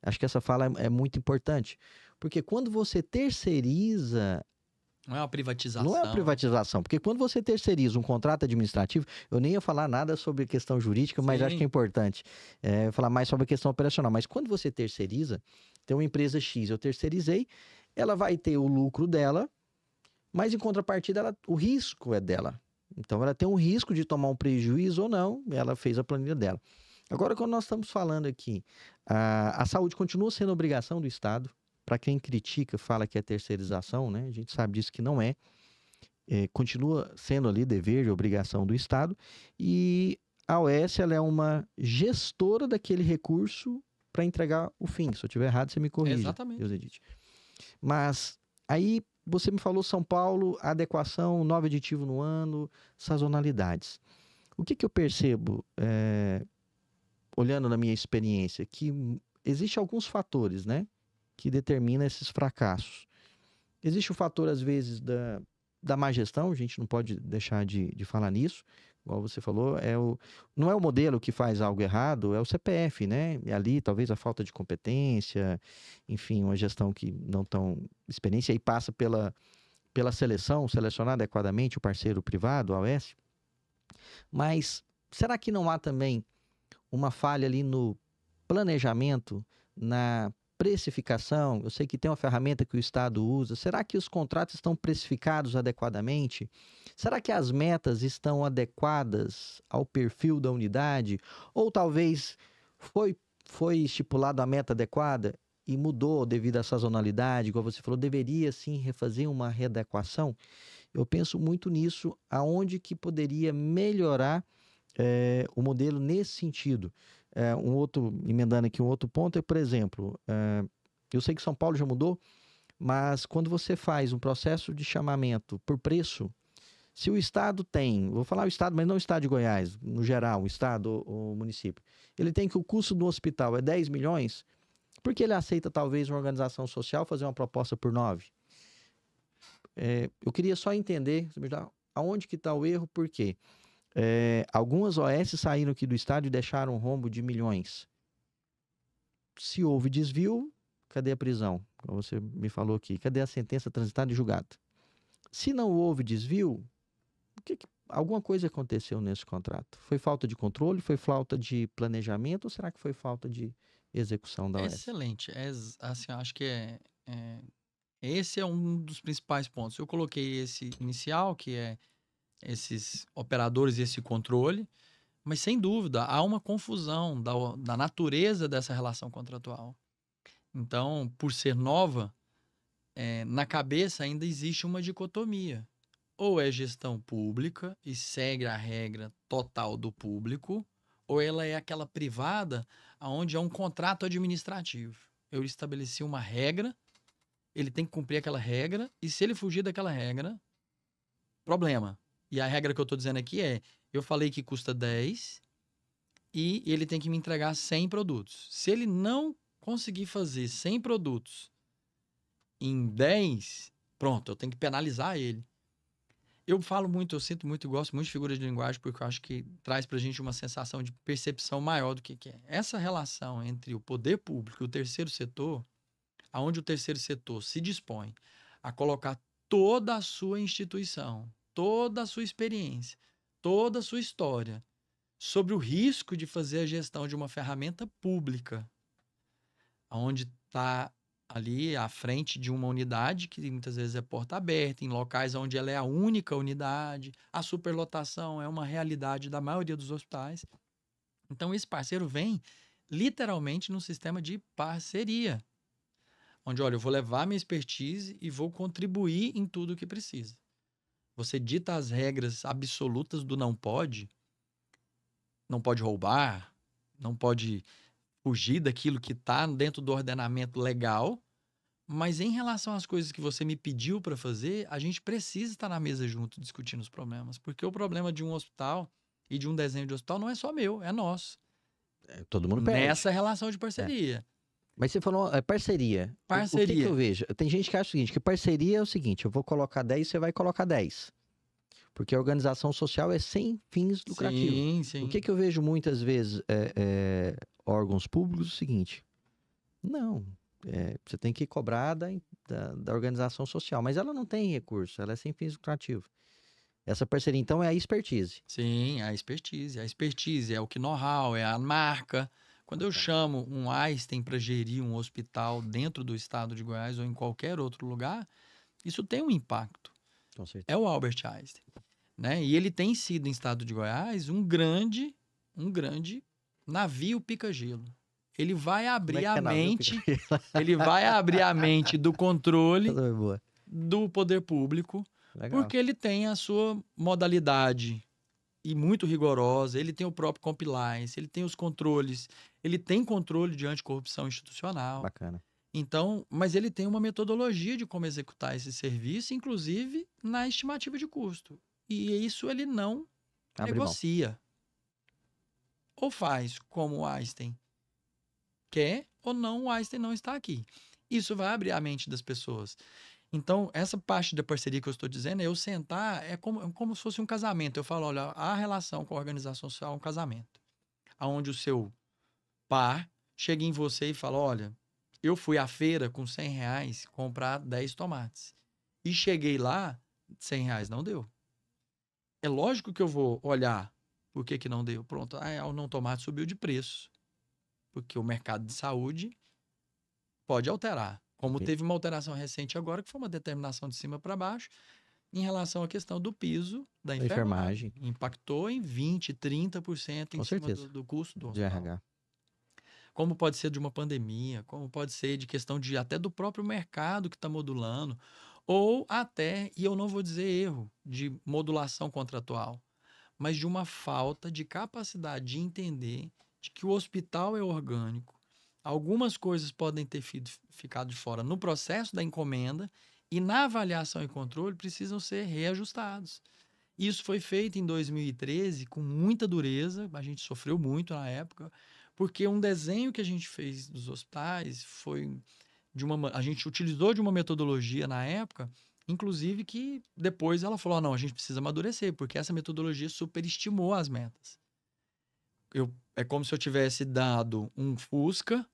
Acho que essa fala é muito importante, porque quando você terceiriza. Não é uma privatização. Não é uma privatização, porque quando você terceiriza um contrato administrativo, eu nem ia falar nada sobre questão jurídica, mas acho que é importante falar mais sobre a questão operacional. Mas quando você terceiriza, tem uma empresa X, eu terceirizei, ela vai ter o lucro dela, mas em contrapartida o risco é dela. Então ela tem um risco de tomar um prejuízo ou não, ela fez a planilha dela. Agora, quando nós estamos falando aqui, a saúde continua sendo obrigação do Estado. Para quem critica, fala que é terceirização, né? A gente sabe disso que não é. Continua sendo ali dever e obrigação do Estado. E a OS, ela é uma gestora daquele recurso para entregar o fim. Se eu estiver errado, você me corrige. Exatamente. Deus edite. Mas aí você me falou São Paulo, adequação, 9 aditivos no ano, sazonalidades. O que eu percebo, olhando na minha experiência, que existem alguns fatores, né, que determinam esses fracassos. Existe o fator, às vezes, da má gestão, a gente não pode deixar de falar nisso. Igual você falou, não é o modelo que faz algo errado, é o CPF, né? E ali, talvez, a falta de competência, enfim, uma gestão que não tão experiência, e passa pela seleção, selecionar adequadamente o parceiro privado, a OS. Mas será que não há também uma falha ali no planejamento, na precificação? Eu sei que tem uma ferramenta que o Estado usa. Será que os contratos estão precificados adequadamente? Será que as metas estão adequadas ao perfil da unidade? Ou talvez foi estipulada a meta adequada e mudou devido à sazonalidade, igual você falou, deveria sim refazer uma readequação? Eu penso muito nisso, aonde que poderia melhorar o modelo nesse sentido. Emendando aqui um outro ponto, por exemplo, eu sei que São Paulo já mudou, mas quando você faz um processo de chamamento por preço, se o Estado tem, vou falar o Estado, mas não o Estado de Goiás, no geral, o Estado ou o município, ele tem que o custo do hospital é 10 milhões, por que ele aceita talvez uma organização social fazer uma proposta por 9? Eu queria só entender aonde que está o erro, por quê? Algumas OS saíram aqui do estado e deixaram um rombo de milhões. Se houve desvio, cadê a prisão? Como você me falou aqui, cadê a sentença transitada e julgada? Se não houve desvio, alguma coisa aconteceu nesse contrato? Foi falta de controle? Foi falta de planejamento? Ou será que foi falta de execução da OS? Excelente. Assim, acho que esse é um dos principais pontos. Eu coloquei esse inicial, que é esses operadores e esse controle, mas sem dúvida há uma confusão da natureza dessa relação contratual. Então, por ser nova, na cabeça ainda existe uma dicotomia. Ou é gestão pública e segue a regra total do público, ou ela é aquela privada onde é um contrato administrativo. Eu estabeleci uma regra, ele tem que cumprir aquela regra, e se ele fugir daquela regra, problema. E a regra que eu estou dizendo aqui eu falei que custa 10 e ele tem que me entregar 100 produtos. Se ele não conseguir fazer 100 produtos em 10, pronto, eu tenho que penalizar ele. Eu falo muito, eu sinto muito, gosto muito de figuras de linguagem, porque eu acho que traz pra gente uma sensação de percepção maior do que é. Essa relação entre o poder público e o terceiro setor, aonde o terceiro setor se dispõe a colocar toda a sua instituição toda a sua experiência, toda a sua história, sobre o risco de fazer a gestão de uma ferramenta pública, onde está ali à frente de uma unidade, que muitas vezes é porta aberta, em locais onde ela é a única unidade, a superlotação é uma realidade da maioria dos hospitais. Então, esse parceiro vem literalmente num sistema de parceria, onde, olha, eu vou levar minha expertise e vou contribuir em tudo o que precisa. Você dita as regras absolutas do não pode roubar, não pode fugir daquilo que está dentro do ordenamento legal, mas em relação às coisas que você me pediu para fazer, a gente precisa estar na mesa junto discutindo os problemas, porque o problema de um hospital e de um desenho de hospital não é só meu, é nosso. Todo mundo perde. Nessa relação de parceria. Mas você falou parceria. O que eu vejo? Tem gente que acha o seguinte, que parceria é o seguinte, eu vou colocar 10, você vai colocar 10. Porque a organização social é sem fins lucrativos. Sim, sim. O que eu vejo muitas vezes órgãos públicos é o seguinte, não, você tem que cobrar da organização social, mas ela não tem recurso, ela é sem fins lucrativos. Essa parceria, então, é a expertise. Sim, a expertise. A expertise é o know-how, é a marca. Quando eu chamo um Einstein para gerir um hospital dentro do estado de Goiás ou em qualquer outro lugar, isso tem um impacto. Com certeza. É o Albert Einstein, né? E ele tem sido, em estado de Goiás, um grande navio pica-gelo. Ele vai abrir a mente, ele vai abrir a mente do controle do poder público, porque ele tem a sua modalidade e muito rigorosa, ele tem o próprio compliance, ele tem os controles, ele tem controle de anticorrupção institucional. Bacana. Então, mas ele tem uma metodologia de como executar esse serviço, inclusive na estimativa de custo. E isso ele não negocia. Ou faz como o Einstein quer, ou não, o Einstein não está aqui. Isso vai abrir a mente das pessoas. Então, essa parte da parceria que eu estou dizendo, eu sentar, é como se fosse um casamento. Eu falo, olha, a relação com a organização social é um casamento. Onde o seu par chega em você e fala, olha, eu fui à feira com R$100 comprar 10 tomates. E cheguei lá, R$100 não deu. É lógico que eu vou olhar por que não deu. Pronto, o não tomate subiu de preço. Porque o mercado de saúde pode alterar. Como teve uma alteração recente agora, que foi uma determinação de cima para baixo, em relação à questão do piso da enfermagem. Impactou em 20%, 30% em cima do custo do hospital. De RH. Como pode ser de uma pandemia, como pode ser de questão de até do próprio mercado que está modulando, ou até, e eu não vou dizer erro, de modulação contratual, mas de uma falta de capacidade de entender de que o hospital é orgânico. Algumas coisas podem ter ficado de fora no processo da encomenda e na avaliação e controle precisam ser reajustados. Isso foi feito em 2013 com muita dureza, a gente sofreu muito na época, porque um desenho que a gente fez dos hospitais foi a gente utilizou de uma metodologia na época, inclusive que depois ela falou, não, a gente precisa amadurecer, porque essa metodologia superestimou as metas. É como se eu tivesse dado um Fusca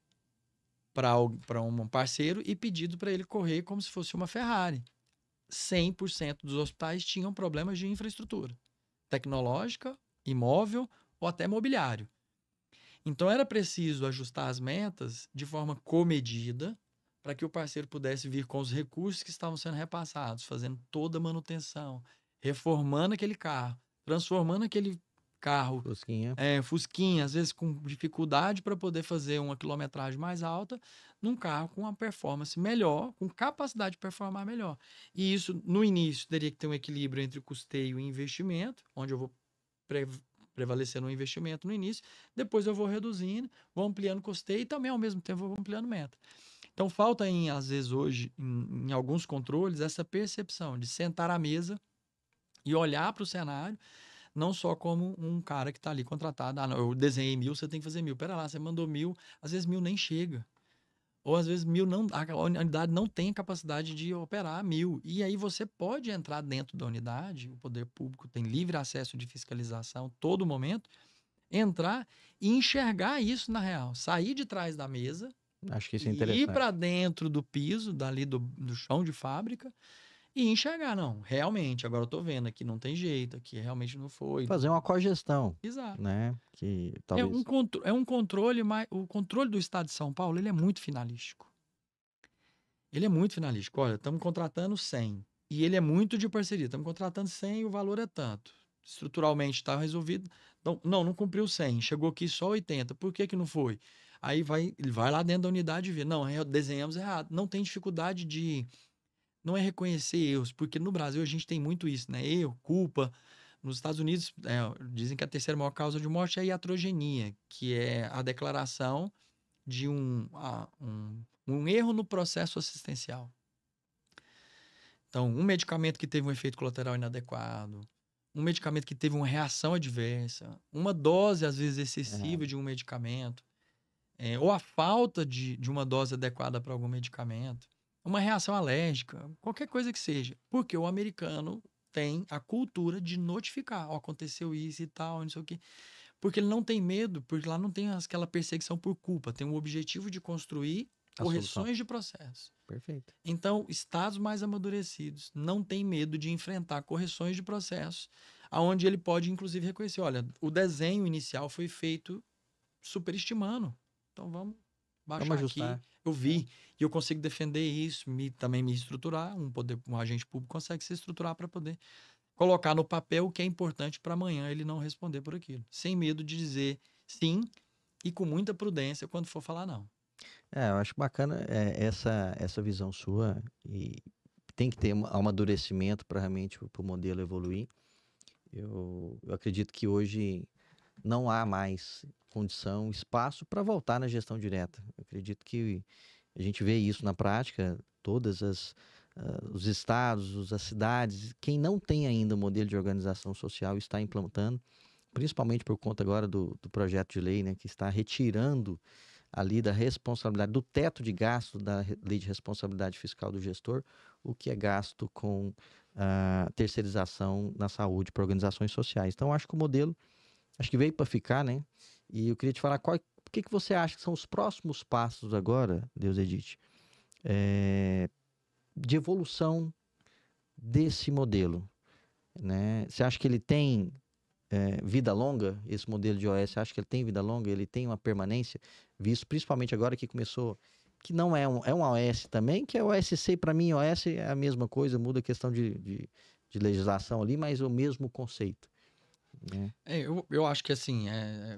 para um parceiro e pedido para ele correr como se fosse uma Ferrari. 100% dos hospitais tinham problemas de infraestrutura tecnológica, imóvel ou até mobiliário. Então, era preciso ajustar as metas de forma comedida para que o parceiro pudesse vir com os recursos que estavam sendo repassados, fazendo toda a manutenção, reformando aquele carro, transformando aquele carro, Fusquinha, às vezes com dificuldade para poder fazer uma quilometragem mais alta, num carro com uma performance melhor, com capacidade de performar melhor. E isso, no início, teria que ter um equilíbrio entre custeio e investimento, onde eu vou prevalecer no investimento no início, depois eu vou reduzindo, vou ampliando custeio e também, ao mesmo tempo, vou ampliando meta. Então, falta, às vezes, hoje, em alguns controles, essa percepção de sentar à mesa e olhar para o cenário, não só como um cara que está ali contratado. Não, eu desenhei 1000, você tem que fazer 1000. Pera lá, você mandou 1000, às vezes 1000 nem chega. Ou às vezes 1000 a unidade não tem capacidade de operar 1000. E aí você pode entrar dentro da unidade, o poder público tem livre acesso de fiscalização todo momento, entrar e enxergar isso na real. Sair de trás da mesa, acho que isso é interessante, ir para dentro do piso, dali do chão de fábrica, e enxergar, não, realmente, agora eu tô vendo aqui não tem jeito, aqui realmente não foi. Fazer uma cogestão, Exato. né? Que É talvez... é um controle, mas o controle do Estado de São Paulo, ele é muito finalístico. Ele é muito finalístico. Olha, estamos contratando 100. E ele é muito de parceria. Estamos contratando 100 e o valor é tanto. Estruturalmente está resolvido. Então, não cumpriu 100. Chegou aqui só 80. Por que que não foi? Aí ele vai lá dentro da unidade e vê. Não, desenhamos errado. Não tem dificuldade de... Não é reconhecer erros. Porque no Brasil a gente tem muito isso, né? Erro, culpa. Nos Estados Unidos, dizem que a terceira maior causa de morte é a iatrogenia, que é a declaração de um erro no processo assistencial. Então, um medicamento que teve um efeito colateral inadequado, um medicamento que teve uma reação adversa, uma dose, às vezes, excessiva de um medicamento, ou a falta de uma dose adequada para algum medicamento, uma reação alérgica, qualquer coisa que seja. Porque o americano tem a cultura de notificar. Aconteceu isso e tal, não sei o quê. Porque ele não tem medo, porque lá não tem aquela perseguição por culpa. Tem o objetivo de construir correções de processo. Perfeito. Então, estados mais amadurecidos não têm medo de enfrentar correções de processo, aonde ele pode, inclusive, reconhecer, olha, o desenho inicial foi feito superestimando. Então, vamos baixar ajustar aqui. Eu vi e eu consigo defender isso, também me estruturar. Um agente público consegue se estruturar para poder colocar no papel o que é importante para amanhã ele não responder por aquilo. Sem medo de dizer sim e com muita prudência quando for falar não. Eu acho bacana essa visão sua, e tem que ter um amadurecimento para realmente o modelo evoluir. Eu acredito que hoje não há mais condição, espaço para voltar na gestão direta. Eu acredito que a gente vê isso na prática, os estados, as cidades, quem não tem ainda o modelo de organização social está implantando, principalmente por conta agora do projeto de lei, né, que está retirando ali da responsabilidade, do teto de gasto da lei de responsabilidade fiscal do gestor, o que é gasto com terceirização na saúde para organizações sociais. Então, acho que o modelo, acho que veio para ficar, né? E eu queria te falar, o que você acha que são os próximos passos agora, Deus Edith, de evolução desse modelo, né? Você acha que ele tem vida longa, esse modelo de OS? Você acha que ele tem vida longa? Ele tem uma permanência? Visto principalmente agora que começou, que não é um OS também, que é o OSC, para mim, OS é a mesma coisa, muda a questão de legislação ali, mas é o mesmo conceito. Né? Eu acho que, assim,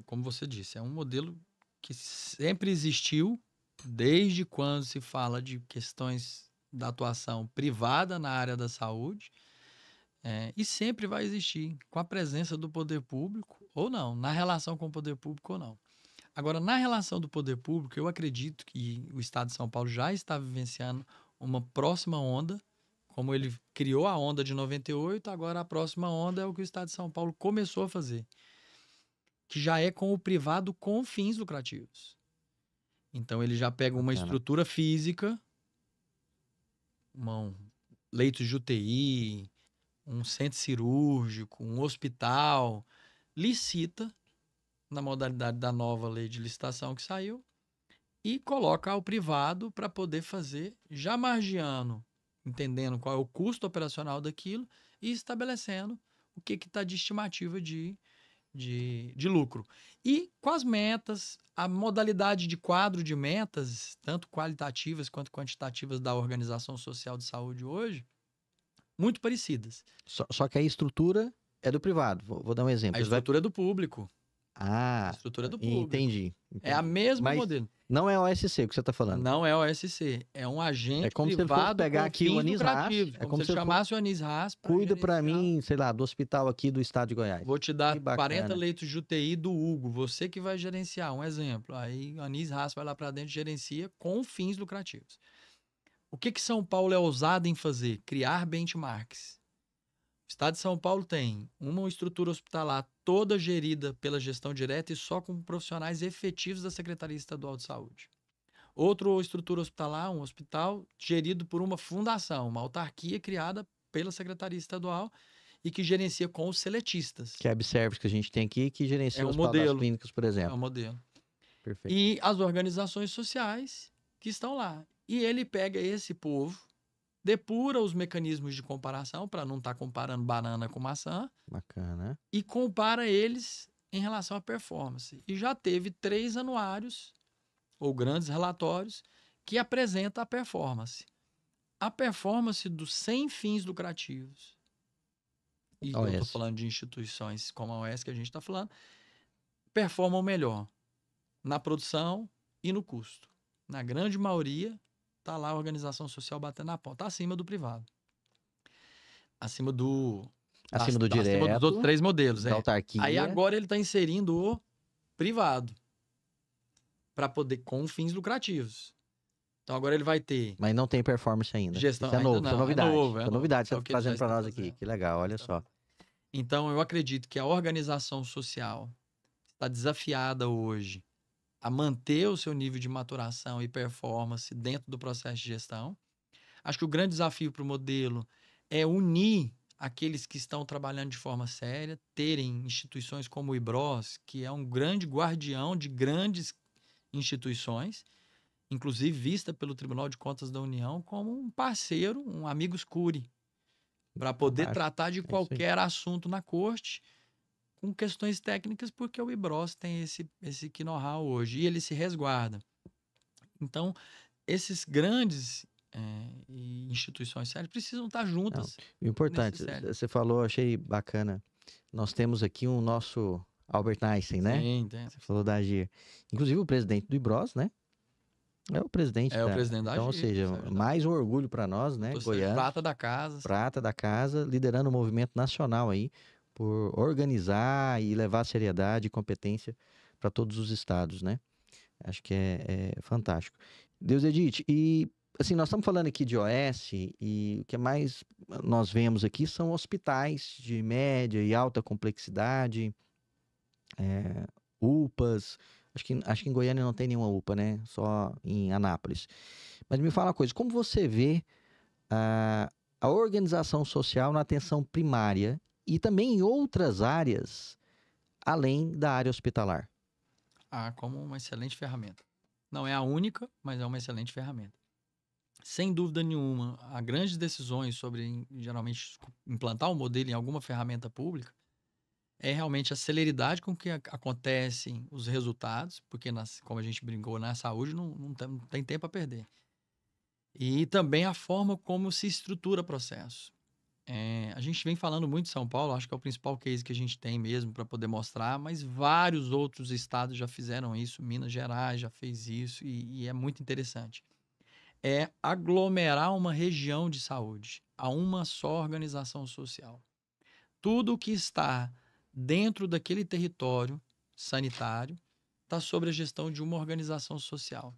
como você disse, é um modelo que sempre existiu, desde quando se fala de questões da atuação privada na área da saúde, e sempre vai existir, com a presença do poder público ou não, na relação com o poder público ou não. Agora, na relação do poder público, eu acredito que o Estado de São Paulo já está vivenciando uma próxima onda. Como ele criou a onda de 98, agora a próxima onda é o que o Estado de São Paulo começou a fazer, que já é com o privado com fins lucrativos. Então, ele já pega uma estrutura física, leitos de UTI, um centro cirúrgico, um hospital, licita na modalidade da nova lei de licitação que saiu e coloca ao privado para poder fazer, já margeando, entendendo qual é o custo operacional daquilo e estabelecendo o que está de estimativa de lucro. E com as metas, a modalidade de quadro de metas, tanto qualitativas quanto quantitativas da Organização Social de Saúde hoje, muito parecidas. Só que a estrutura é do privado. Vou dar um exemplo. A estrutura é do público. A estrutura é do público. Entendi. É a mesma Mas modelo. Não é o OSC que você está falando. Não é o OSC. É um agente como privado se ele fosse pegar aqui o Anis Haas. É como se ele chamasse o Anis Haas. Cuida para mim, sei lá, do hospital aqui do estado de Goiás. Vou te dar 40 leitos de UTI do Hugo. Você que vai gerenciar. Um exemplo. Aí o Anis Haas vai lá para dentro e gerencia com fins lucrativos. O que São Paulo é ousado em fazer? Criar benchmarks. O Estado de São Paulo tem uma estrutura hospitalar toda gerida pela gestão direta e só com profissionais efetivos da Secretaria Estadual de Saúde. Outra estrutura hospitalar, um hospital gerido por uma fundação, uma autarquia criada pela Secretaria Estadual e que gerencia com os seletistas. Que é a ABService que a gente tem aqui, que gerencia os hospitais clínicos, por exemplo. É um modelo. Perfeito. E as organizações sociais que estão lá. E ele pega esse povo depura os mecanismos de comparação para não estar comparando banana com maçã Bacana. e compara eles em relação à performance. E já teve 3 anuários ou grandes relatórios que apresentam a performance. A performance dos sem fins lucrativos. E eu estou OS. falando de instituições como a OS que a gente está falando, performam melhor na produção e no custo. Na grande maioria, está lá a organização social batendo na ponta, acima do privado. Acima do Acima do acima dos direto, outros 3 modelos. da autarquia. Aí agora ele está inserindo o privado para poder com fins lucrativos. Então agora ele vai ter Mas não tem performance ainda. gestão. Isso é ainda novo, isso é não, novidade. novo, Isso é novidade que é você o está eles já trazendo para estão nós aqui. fazendo. Que legal, olha só. Então eu acredito que a organização social está desafiada hoje a manter o seu nível de maturação e performance dentro do processo de gestão. Acho que o grande desafio para o modelo é unir aqueles que estão trabalhando de forma séria, terem instituições como o IBROS, que é um grande guardião de grandes instituições, inclusive vista pelo Tribunal de Contas da União como um parceiro, um amicus curiae, para poder Fantástico. tratar de isso aí. qualquer assunto na corte com questões técnicas, porque o IBROS tem esse know-how hoje e ele se resguarda. Então, esses grandes instituições sérias precisam estar juntas. O importante, nesse sério. você falou, achei bacana. Nós temos aqui um nosso Albert Einstein, né? Sim, tem. Você falou da AGIR. Inclusive o presidente do IBROS, né? É o presidente É o presidente da Então, ou AGIR, seja, Sérgio mais um orgulho para nós, né? Goiânia, prata da casa. prata da casa, liderando o movimento nacional aí, por organizar e levar seriedade e competência para todos os estados, né? Acho que é fantástico. Deus Edith, e assim, nós estamos falando aqui de OS e o que mais nós vemos aqui são hospitais de média e alta complexidade, UPAs. Acho que em Goiânia não tem nenhuma UPA, né? Só em Anápolis. Mas me fala uma coisa, como você vê a organização social na atenção primária e também em outras áreas, além da área hospitalar? Como uma excelente ferramenta. Não é a única, mas é uma excelente ferramenta. Sem dúvida nenhuma, há grandes decisões sobre, geralmente, implantar um modelo em alguma ferramenta pública é realmente a celeridade com que acontecem os resultados, porque, como a gente brincou, na saúde não tem tempo a perder. E também a forma como se estrutura o processo. A gente vem falando muito de São Paulo, acho que é o principal case que a gente tem mesmo para poder mostrar, mas vários outros estados já fizeram isso, Minas Gerais já fez isso e é muito interessante. É aglomerar uma região de saúde a uma só organização social. Tudo que está dentro daquele território sanitário está sob a gestão de uma organização social.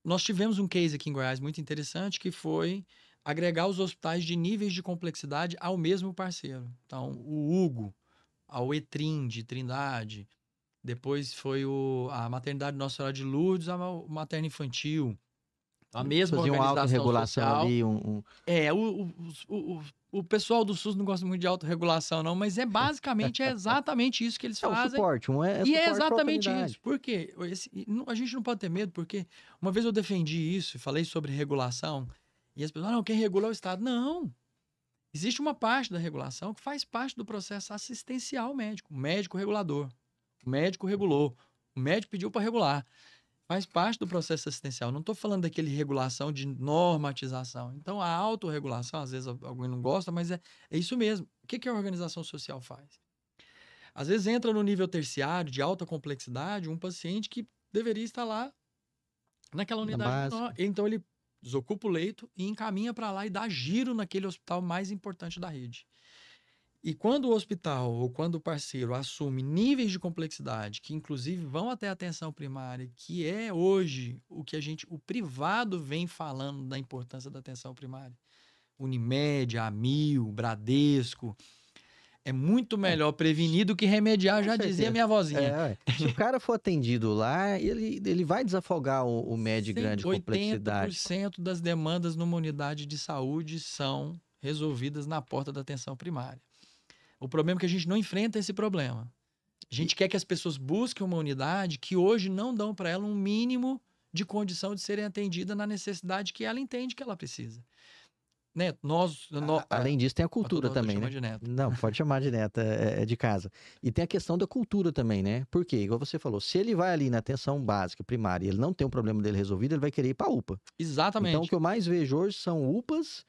Nós tivemos um case aqui em Goiás muito interessante, que foi agregar os hospitais de níveis de complexidade ao mesmo parceiro. Então, o Hugo, ao Etrim de Trindade, depois foi a maternidade Nossa Senhora de Lourdes, a materno infantil. A mesma Fazia uma organização autorregulação social. ali, O pessoal do SUS não gosta muito de autorregulação, não, mas basicamente é exatamente isso que eles É o fazem. suporte, E suporte é pra exatamente autoridade. isso. Por quê? A gente não pode ter medo, porque uma vez eu defendi isso e falei sobre regulação, e as pessoas, não, quem regula é o Estado. Não. Existe uma parte da regulação que faz parte do processo assistencial médico. O médico regulador. O médico regulou. O médico pediu para regular. Faz parte do processo assistencial. Não estou falando daquele regulação de normatização. Então, a autorregulação, às vezes alguém não gosta, mas é isso mesmo. O que a organização social faz? Às vezes entra no nível terciário, de alta complexidade, um paciente que deveria estar lá naquela unidade menor. Então, ele desocupa o leito e encaminha para lá e dá giro naquele hospital mais importante da rede. E quando o hospital ou quando o parceiro assume níveis de complexidade que, inclusive, vão até a atenção primária, que é hoje o privado vem falando da importância da atenção primária. Unimed, Amil, Bradesco. É muito melhor prevenir do que remediar, já dizia minha vozinha. Se o cara for atendido lá, ele vai desafogar o médio e grande complexidade. 80% das demandas numa unidade de saúde são resolvidas na porta da atenção primária. O problema é que a gente não enfrenta esse problema. A gente quer que as pessoas busquem uma unidade que hoje não dão para ela um mínimo de condição de serem atendidas na necessidade que ela entende que ela precisa. Neto, Além disso, tem a cultura também, né? Chama de neto. Não, pode chamar de neto, é de casa. E tem a questão da cultura também, né? Porque, igual você falou, se ele vai ali na atenção básica, primária, e ele não tem um problema dele resolvido, ele vai querer ir para a UPA. Então, o Exatamente. que eu mais vejo hoje são UPAs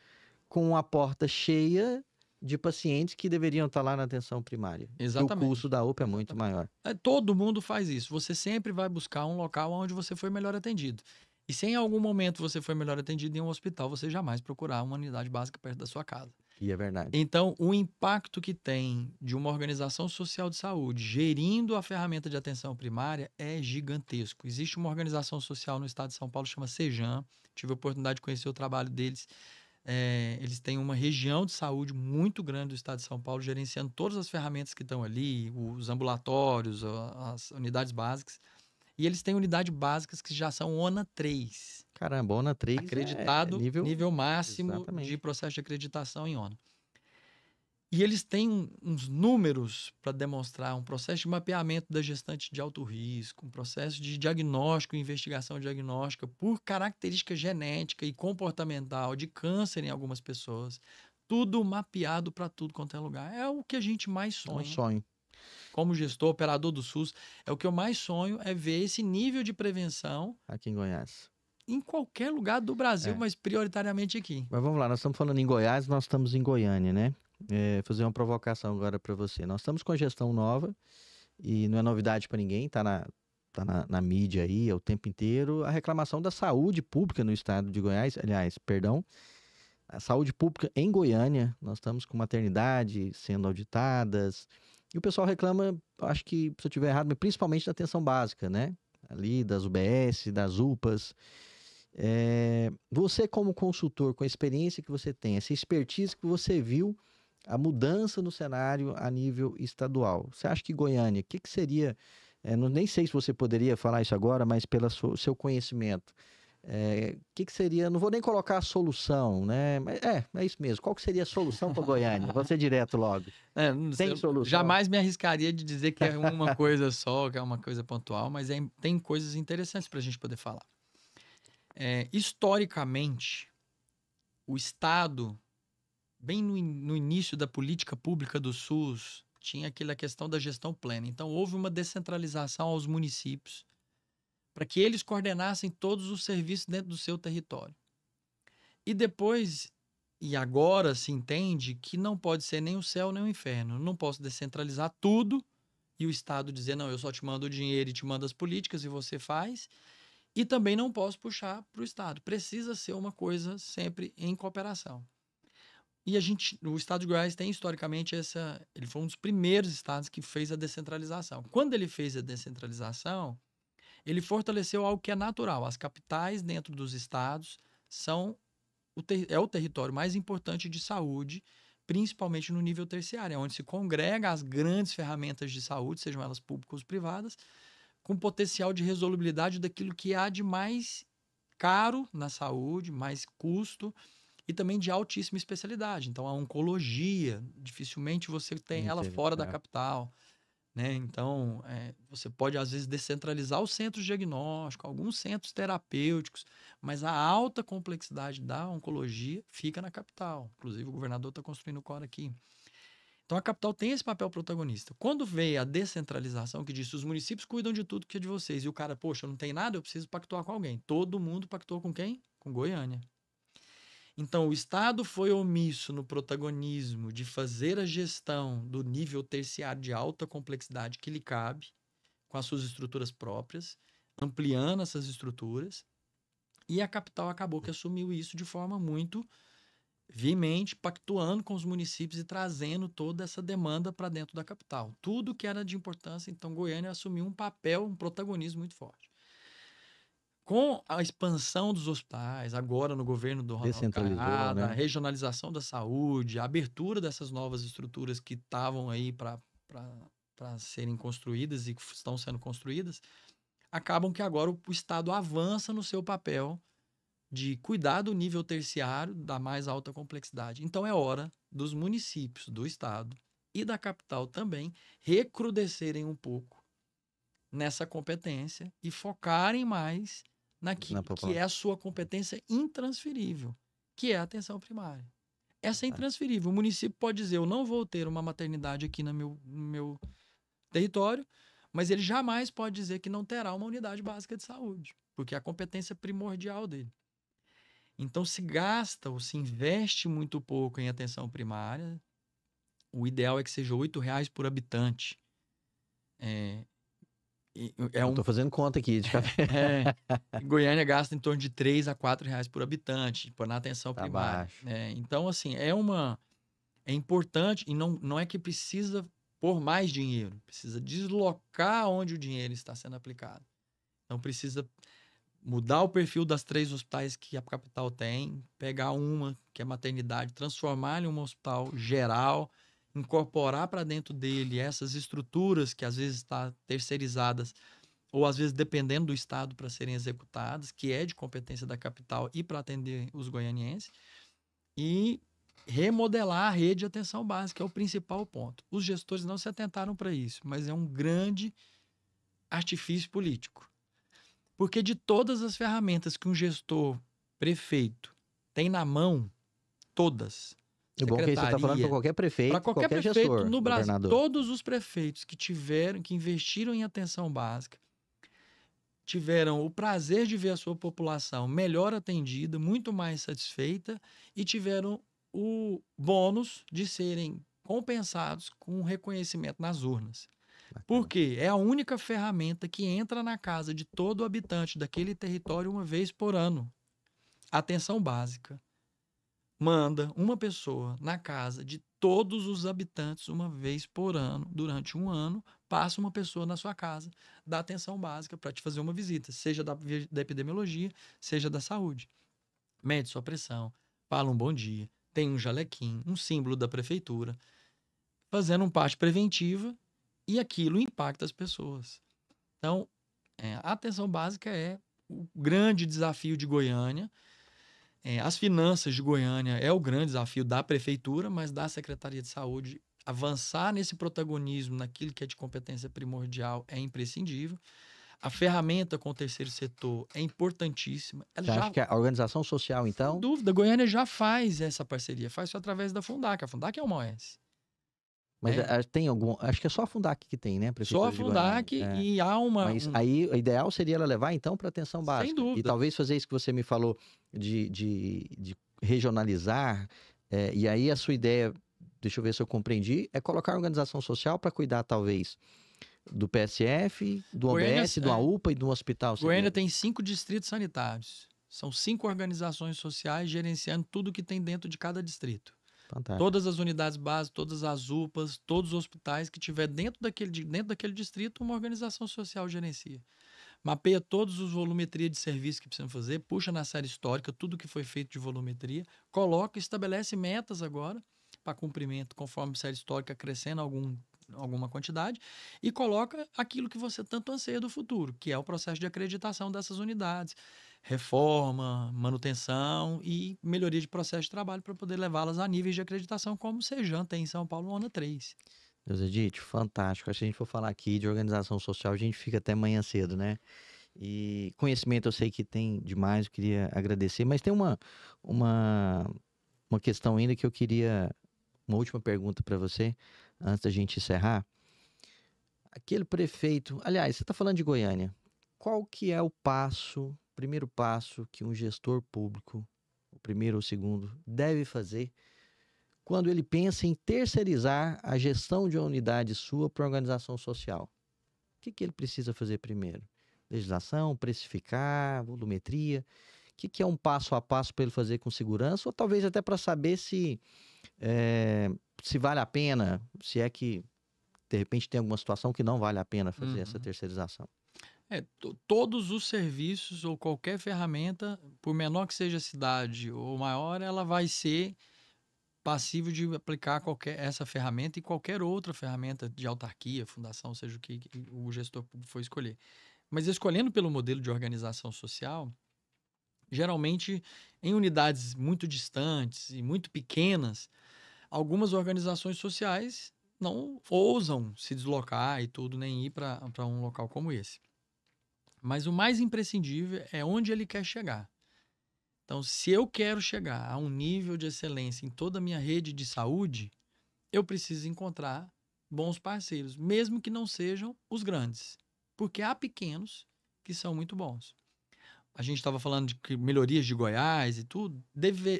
com a porta cheia de pacientes que deveriam estar lá na atenção primária. Exatamente. Que o custo da UPA é muito maior. Todo mundo faz isso. Você sempre vai buscar um local onde você foi melhor atendido. E se em algum momento você foi melhor atendido em um hospital, você jamais procurar uma unidade básica perto da sua casa. E é verdade. Então, o impacto que tem de uma organização social de saúde gerindo a ferramenta de atenção primária é gigantesco. Existe uma organização social no estado de São Paulo, chama Sejam. Tive a oportunidade de conhecer o trabalho deles. Eles têm uma região de saúde muito grande do estado de São Paulo, gerenciando todas as ferramentas que estão ali, os ambulatórios, as unidades básicas. E eles têm unidades básicas que já são ONA 3. Caramba, ONA 3 acreditado, nível máximo Exatamente. de processo de acreditação em ONA. E eles têm uns números para demonstrar um processo de mapeamento da gestante de alto risco, um processo de diagnóstico e investigação diagnóstica por característica genética e comportamental de câncer em algumas pessoas. Tudo mapeado para tudo quanto é lugar. É o que a gente mais sonha. É um sonho. Como gestor, operador do SUS, é o que eu mais sonho, é ver esse nível de prevenção aqui em Goiás. Em qualquer lugar do Brasil, mas prioritariamente aqui. Mas vamos lá, nós estamos falando em Goiás, nós estamos em Goiânia, né? Fazer uma provocação agora para você. Nós estamos com a gestão nova e não é novidade para ninguém, tá na mídia aí o tempo inteiro, a reclamação da saúde pública no estado de Goiás, aliás, perdão, a saúde pública em Goiânia, nós estamos com maternidade sendo auditadas, e o pessoal reclama, acho que, se eu estiver errado, mas principalmente da atenção básica, né? Ali das UBS, das UPAs. Você como consultor, com a experiência que você tem, essa expertise que você viu, a mudança no cenário a nível estadual. Você acha que Goiânia, o que seria, nem sei se você poderia falar isso agora, mas pelo seu conhecimento, o que seria, não vou nem colocar a solução, né? Mas é isso mesmo. Qual que seria a solução para Goiânia? Vou ser direto logo. Tem solução? Jamais me arriscaria de dizer que é uma coisa só, que é uma coisa pontual, mas tem coisas interessantes para a gente poder falar. Historicamente, o Estado, bem no início da política pública do SUS, tinha aquela questão da gestão plena. Então, houve uma descentralização aos municípios para que eles coordenassem todos os serviços dentro do seu território. E depois, e agora se entende que não pode ser nem o céu nem o inferno. Não posso descentralizar tudo e o Estado dizer, não, eu só te mando o dinheiro e te mando as políticas e você faz. E também não posso puxar para o Estado. Precisa ser uma coisa sempre em cooperação. E o Estado de Goiás tem, historicamente, ele foi um dos primeiros estados que fez a descentralização. Quando ele fez a descentralização, ele fortaleceu algo que é natural. As capitais dentro dos estados é o território mais importante de saúde, principalmente no nível terciário, onde se congrega as grandes ferramentas de saúde, sejam elas públicas ou privadas, com potencial de resolubilidade daquilo que há de mais caro na saúde, mais custo, e também de altíssima especialidade. Então, a oncologia, dificilmente você tem ela fora da capital, né? Então, você pode, às vezes, descentralizar os centros de diagnóstico, alguns centros terapêuticos, mas a alta complexidade da oncologia fica na capital. Inclusive, o governador está construindo o COR aqui. Então, a capital tem esse papel protagonista. Quando veio a descentralização, que disse, os municípios cuidam de tudo que é de vocês, e o cara, poxa, não tem nada, eu preciso pactuar com alguém. Todo mundo pactuou com quem? Com Goiânia. Então, o Estado foi omisso no protagonismo de fazer a gestão do nível terciário de alta complexidade que lhe cabe, com as suas estruturas próprias, ampliando essas estruturas, e a capital acabou que assumiu isso de forma muito veemente, pactuando com os municípios e trazendo toda essa demanda para dentro da capital. Tudo que era de importância, então Goiânia assumiu um papel, um protagonismo muito forte. Com a expansão dos hospitais, agora no governo do Ronaldo Caiado, a regionalização da saúde, a abertura dessas novas estruturas que estavam aí para serem construídas e que estão sendo construídas, acabam que agora o Estado avança no seu papel de cuidar do nível terciário da mais alta complexidade. Então, é hora dos municípios, do Estado e da capital também recrudescerem um pouco nessa competência e focarem mais naquilo que é a sua competência intransferível, que é a atenção primária. Essa é intransferível. O município pode dizer, eu não vou ter uma maternidade aqui no meu território, mas ele jamais pode dizer que não terá uma unidade básica de saúde, porque é a competência primordial dele. Então, se gasta ou se investe muito pouco em atenção primária, o ideal é que seja R$8 por habitante. Eu tô fazendo conta aqui de café. Goiânia gasta em torno de R$3 a R$4 por habitante na atenção primária. Baixo. Então, assim, é importante, e não é que precisa pôr mais dinheiro, precisa deslocar onde o dinheiro está sendo aplicado. Então, precisa mudar o perfil das 3 hospitais que a capital tem, pegar uma, que é maternidade, transformar em um hospital geral, incorporar para dentro dele essas estruturas que às vezes estão terceirizadas, ou às vezes dependendo do estado para serem executadas, que é de competência da capital e para atender os goianienses, e remodelar a rede de atenção básica, é o principal ponto. Os gestores não se atentaram para isso, mas é um grande artifício político. Porque de todas as ferramentas que um gestor, prefeito, tem na mão, todas, O bom é que você está falando para qualquer prefeito, para qualquer prefeito gestor, no Brasil, governador. todos os prefeitos que investiram em atenção básica, tiveram o prazer de ver a sua população melhor atendida, muito mais satisfeita, e tiveram o bônus de serem compensados com reconhecimento nas urnas. Porque é a única ferramenta que entra na casa de todo habitante daquele território uma vez por ano. Atenção básica. Manda uma pessoa na casa de todos os habitantes uma vez por ano, durante um ano, passa uma pessoa na sua casa, dá atenção básica para te fazer uma visita, seja da epidemiologia, seja da saúde. Mede sua pressão, fala um bom dia, tem um jalequim, um símbolo da prefeitura, fazendo parte preventiva, e aquilo impacta as pessoas. Então, a atenção básica é o grande desafio de Goiânia. As finanças de Goiânia é o grande desafio da prefeitura, mas da Secretaria de Saúde avançar nesse protagonismo, naquilo que é de competência primordial, é imprescindível. A ferramenta com o terceiro setor é importantíssima. Você acha que a organização social, então? Sem dúvida, Goiânia já faz essa parceria, faz isso através da Fundac. A Fundac é uma OS. Mas tem algum... Acho que é só a Fundac que tem, né? Só a Fundac e há uma... Mas aí o ideal seria ela levar, então, para atenção básica. Sem dúvida. E talvez fazer isso que você me falou de regionalizar. E aí a sua ideia, deixa eu ver se eu compreendi, é colocar a organização social para cuidar, talvez, do PSF, do OBS, do AUPA e do hospital. Goiânia tem 5 distritos sanitários. São 5 organizações sociais gerenciando tudo que tem dentro de cada distrito. Fantástico. Todas as unidades básicas, todas as UPAs, todos os hospitais que tiver dentro daquele distrito, uma organização social gerencia. Mapeia todos os volumetria de serviço que precisam fazer, puxa na série histórica tudo que foi feito de volumetria, coloca, estabelece metas agora para cumprimento, conforme a série histórica crescendo alguma quantidade, e coloca aquilo que você tanto anseia do futuro, que é o processo de acreditação dessas unidades. Reforma, manutenção e melhoria de processo de trabalho para poder levá-las a níveis de acreditação, como o Sejan tem em São Paulo no ano 3. Deus Edith, fantástico. Acho que a gente for falar aqui de organização social, a gente fica até amanhã cedo, né? E conhecimento eu sei que tem demais, eu queria agradecer, mas tem uma questão ainda que eu queria, uma última pergunta para você, antes da gente encerrar. Aquele prefeito, aliás, você está falando de Goiânia, qual que é o primeiro passo que um gestor público, o primeiro ou o segundo, deve fazer quando ele pensa em terceirizar a gestão de uma unidade sua para a organização social? O que ele precisa fazer primeiro? Legislação, precificar, volumetria? O que é um passo a passo para ele fazer com segurança? Ou talvez até para saber se vale a pena, se é que de repente tem alguma situação que não vale a pena fazer essa terceirização. Todos os serviços ou qualquer ferramenta, por menor que seja a cidade ou maior, ela vai ser passível de aplicar essa ferramenta e qualquer outra ferramenta de autarquia, fundação, seja o que o gestor público for escolher. Mas escolhendo pelo modelo de organização social, geralmente em unidades muito distantes e muito pequenas, algumas organizações sociais não ousam se deslocar e tudo, nem ir para um local como esse. Mas o mais imprescindível é onde ele quer chegar. Então, se eu quero chegar a um nível de excelência em toda a minha rede de saúde, eu preciso encontrar bons parceiros, mesmo que não sejam os grandes, porque há pequenos que são muito bons. A gente estava falando de melhorias de Goiás e tudo.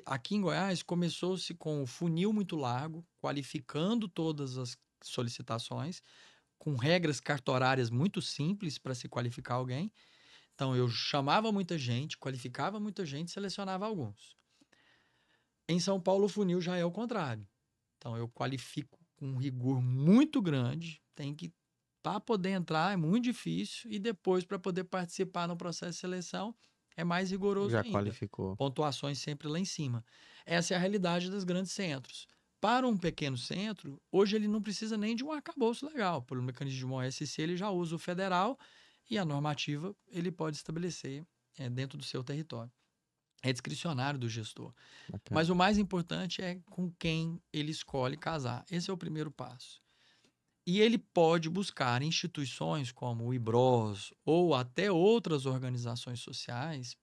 Aqui em Goiás começou-se com um funil muito largo, qualificando todas as solicitações, com regras cartorárias muito simples para se qualificar alguém. Então, eu chamava muita gente, qualificava muita gente, selecionava alguns. Em São Paulo, o funil já é o contrário. Então, eu qualifico com um rigor muito grande, para poder entrar é muito difícil, e depois, para poder participar no processo de seleção, é mais rigoroso Já ainda. qualificou. Pontuações sempre lá em cima. Essa é a realidade dos grandes centros. Para um pequeno centro, hoje ele não precisa nem de um arcabouço legal. Pelo mecanismo de uma OSC, ele já usa o federal, e a normativa ele pode estabelecer dentro do seu território. É discricionário do gestor. Bacana. Mas o mais importante é com quem ele escolhe casar. Esse é o primeiro passo. E ele pode buscar instituições como o IBROS ou até outras organizações sociais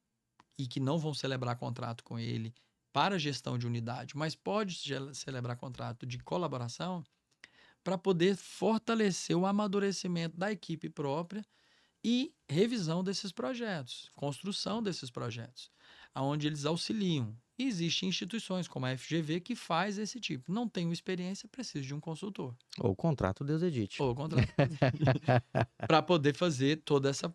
e que não vão celebrar contrato com ele para gestão de unidade, mas pode celebrar contrato de colaboração para poder fortalecer o amadurecimento da equipe própria e revisão desses projetos, construção desses projetos, onde eles auxiliam. E existem instituições como a FGV que faz esse tipo. Não tenho experiência, preciso de um consultor. Ou contrato Deus edite. Ou contrato para poder fazer toda essa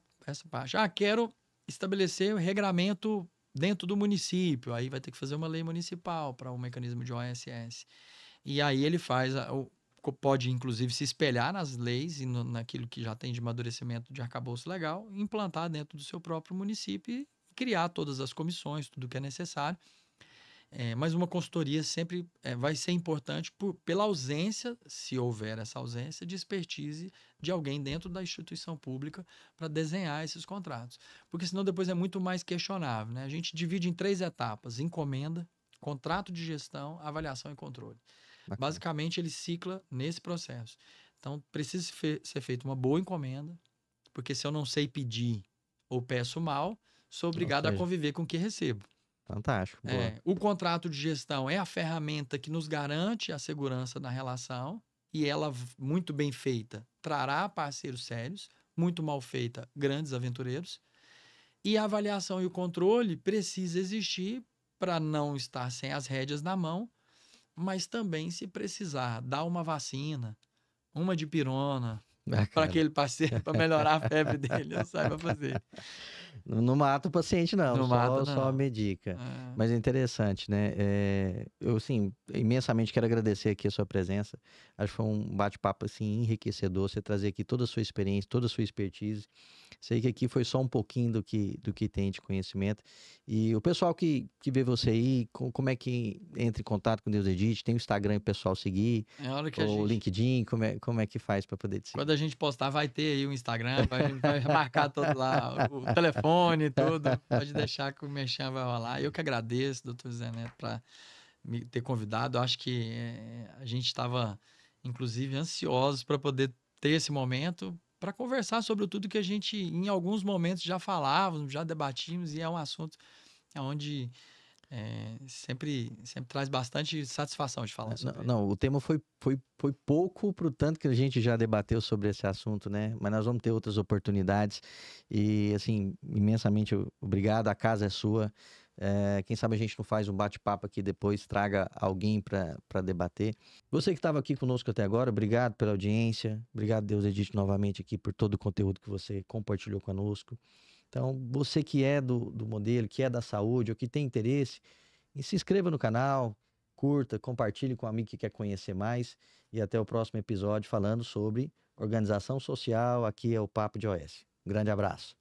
parte. Quero estabelecer regramento dentro do município. Aí vai ter que fazer uma lei municipal para um mecanismo de OSS. E aí ele pode, inclusive, se espelhar nas leis e naquilo que já tem de amadurecimento de arcabouço legal, implantar dentro do seu próprio município e criar todas as comissões, tudo que é necessário. Mas uma consultoria sempre vai ser importante pela ausência, se houver essa ausência, de expertise de alguém dentro da instituição pública para desenhar esses contratos. Porque senão depois é muito mais questionável, né? A gente divide em 3 etapas: encomenda, contrato de gestão, avaliação e controle. Bacana. Basicamente, ele cicla nesse processo. Então, precisa ser feita uma boa encomenda, porque se eu não sei pedir ou peço mal, sou obrigado a conviver com o que recebo. Fantástico. Boa. O contrato de gestão é a ferramenta que nos garante a segurança da relação, e ela, muito bem feita, trará parceiros sérios, muito mal feita, grandes aventureiros. E a avaliação e o controle precisa existir para não estar sem as rédeas na mão, mas também, se precisar, dar uma vacina, uma dipirona, para aquele parceiro, para melhorar a febre dele, eu saiba fazer. Não mata o paciente, não. Só medica. Mas é interessante, né? Eu, assim, imensamente quero agradecer aqui a sua presença. Acho que foi um bate-papo, assim, enriquecedor. Você trazer aqui toda a sua experiência, toda a sua expertise. Sei que aqui foi só um pouquinho do que tem de conhecimento. E o pessoal que vê você aí, como é que entra em contato com Deus Edite? Tem o Instagram para o pessoal seguir? O LinkedIn, como é que faz para poder te seguir? Quando a gente postar, vai ter aí o Instagram, a gente vai marcar todo lá, o telefone e tudo. Pode deixar que o Merchan vai rolar. Eu que agradeço, doutor Zé Neto, para me ter convidado. Eu acho que a gente estava, inclusive, ansiosos para poder ter esse momento para conversar sobre tudo que a gente, em alguns momentos, já falávamos, já debatimos, e é um assunto onde sempre traz bastante satisfação de falar sobre ele. Não, o tema foi pouco pro tanto que a gente já debateu sobre esse assunto, né? Mas nós vamos ter outras oportunidades e, assim, imensamente obrigado, a casa é sua. Quem sabe a gente não faz um bate-papo aqui depois, traga alguém para debater. Você que estava aqui conosco até agora, obrigado pela audiência, obrigado, Deus Edite, novamente aqui por todo o conteúdo que você compartilhou conosco. Então, você que é do modelo, que é da saúde ou que tem interesse, se inscreva no canal, curta, compartilhe com um amigo que quer conhecer mais e até o próximo episódio falando sobre organização social. Aqui é o Papo de OS. Um grande abraço.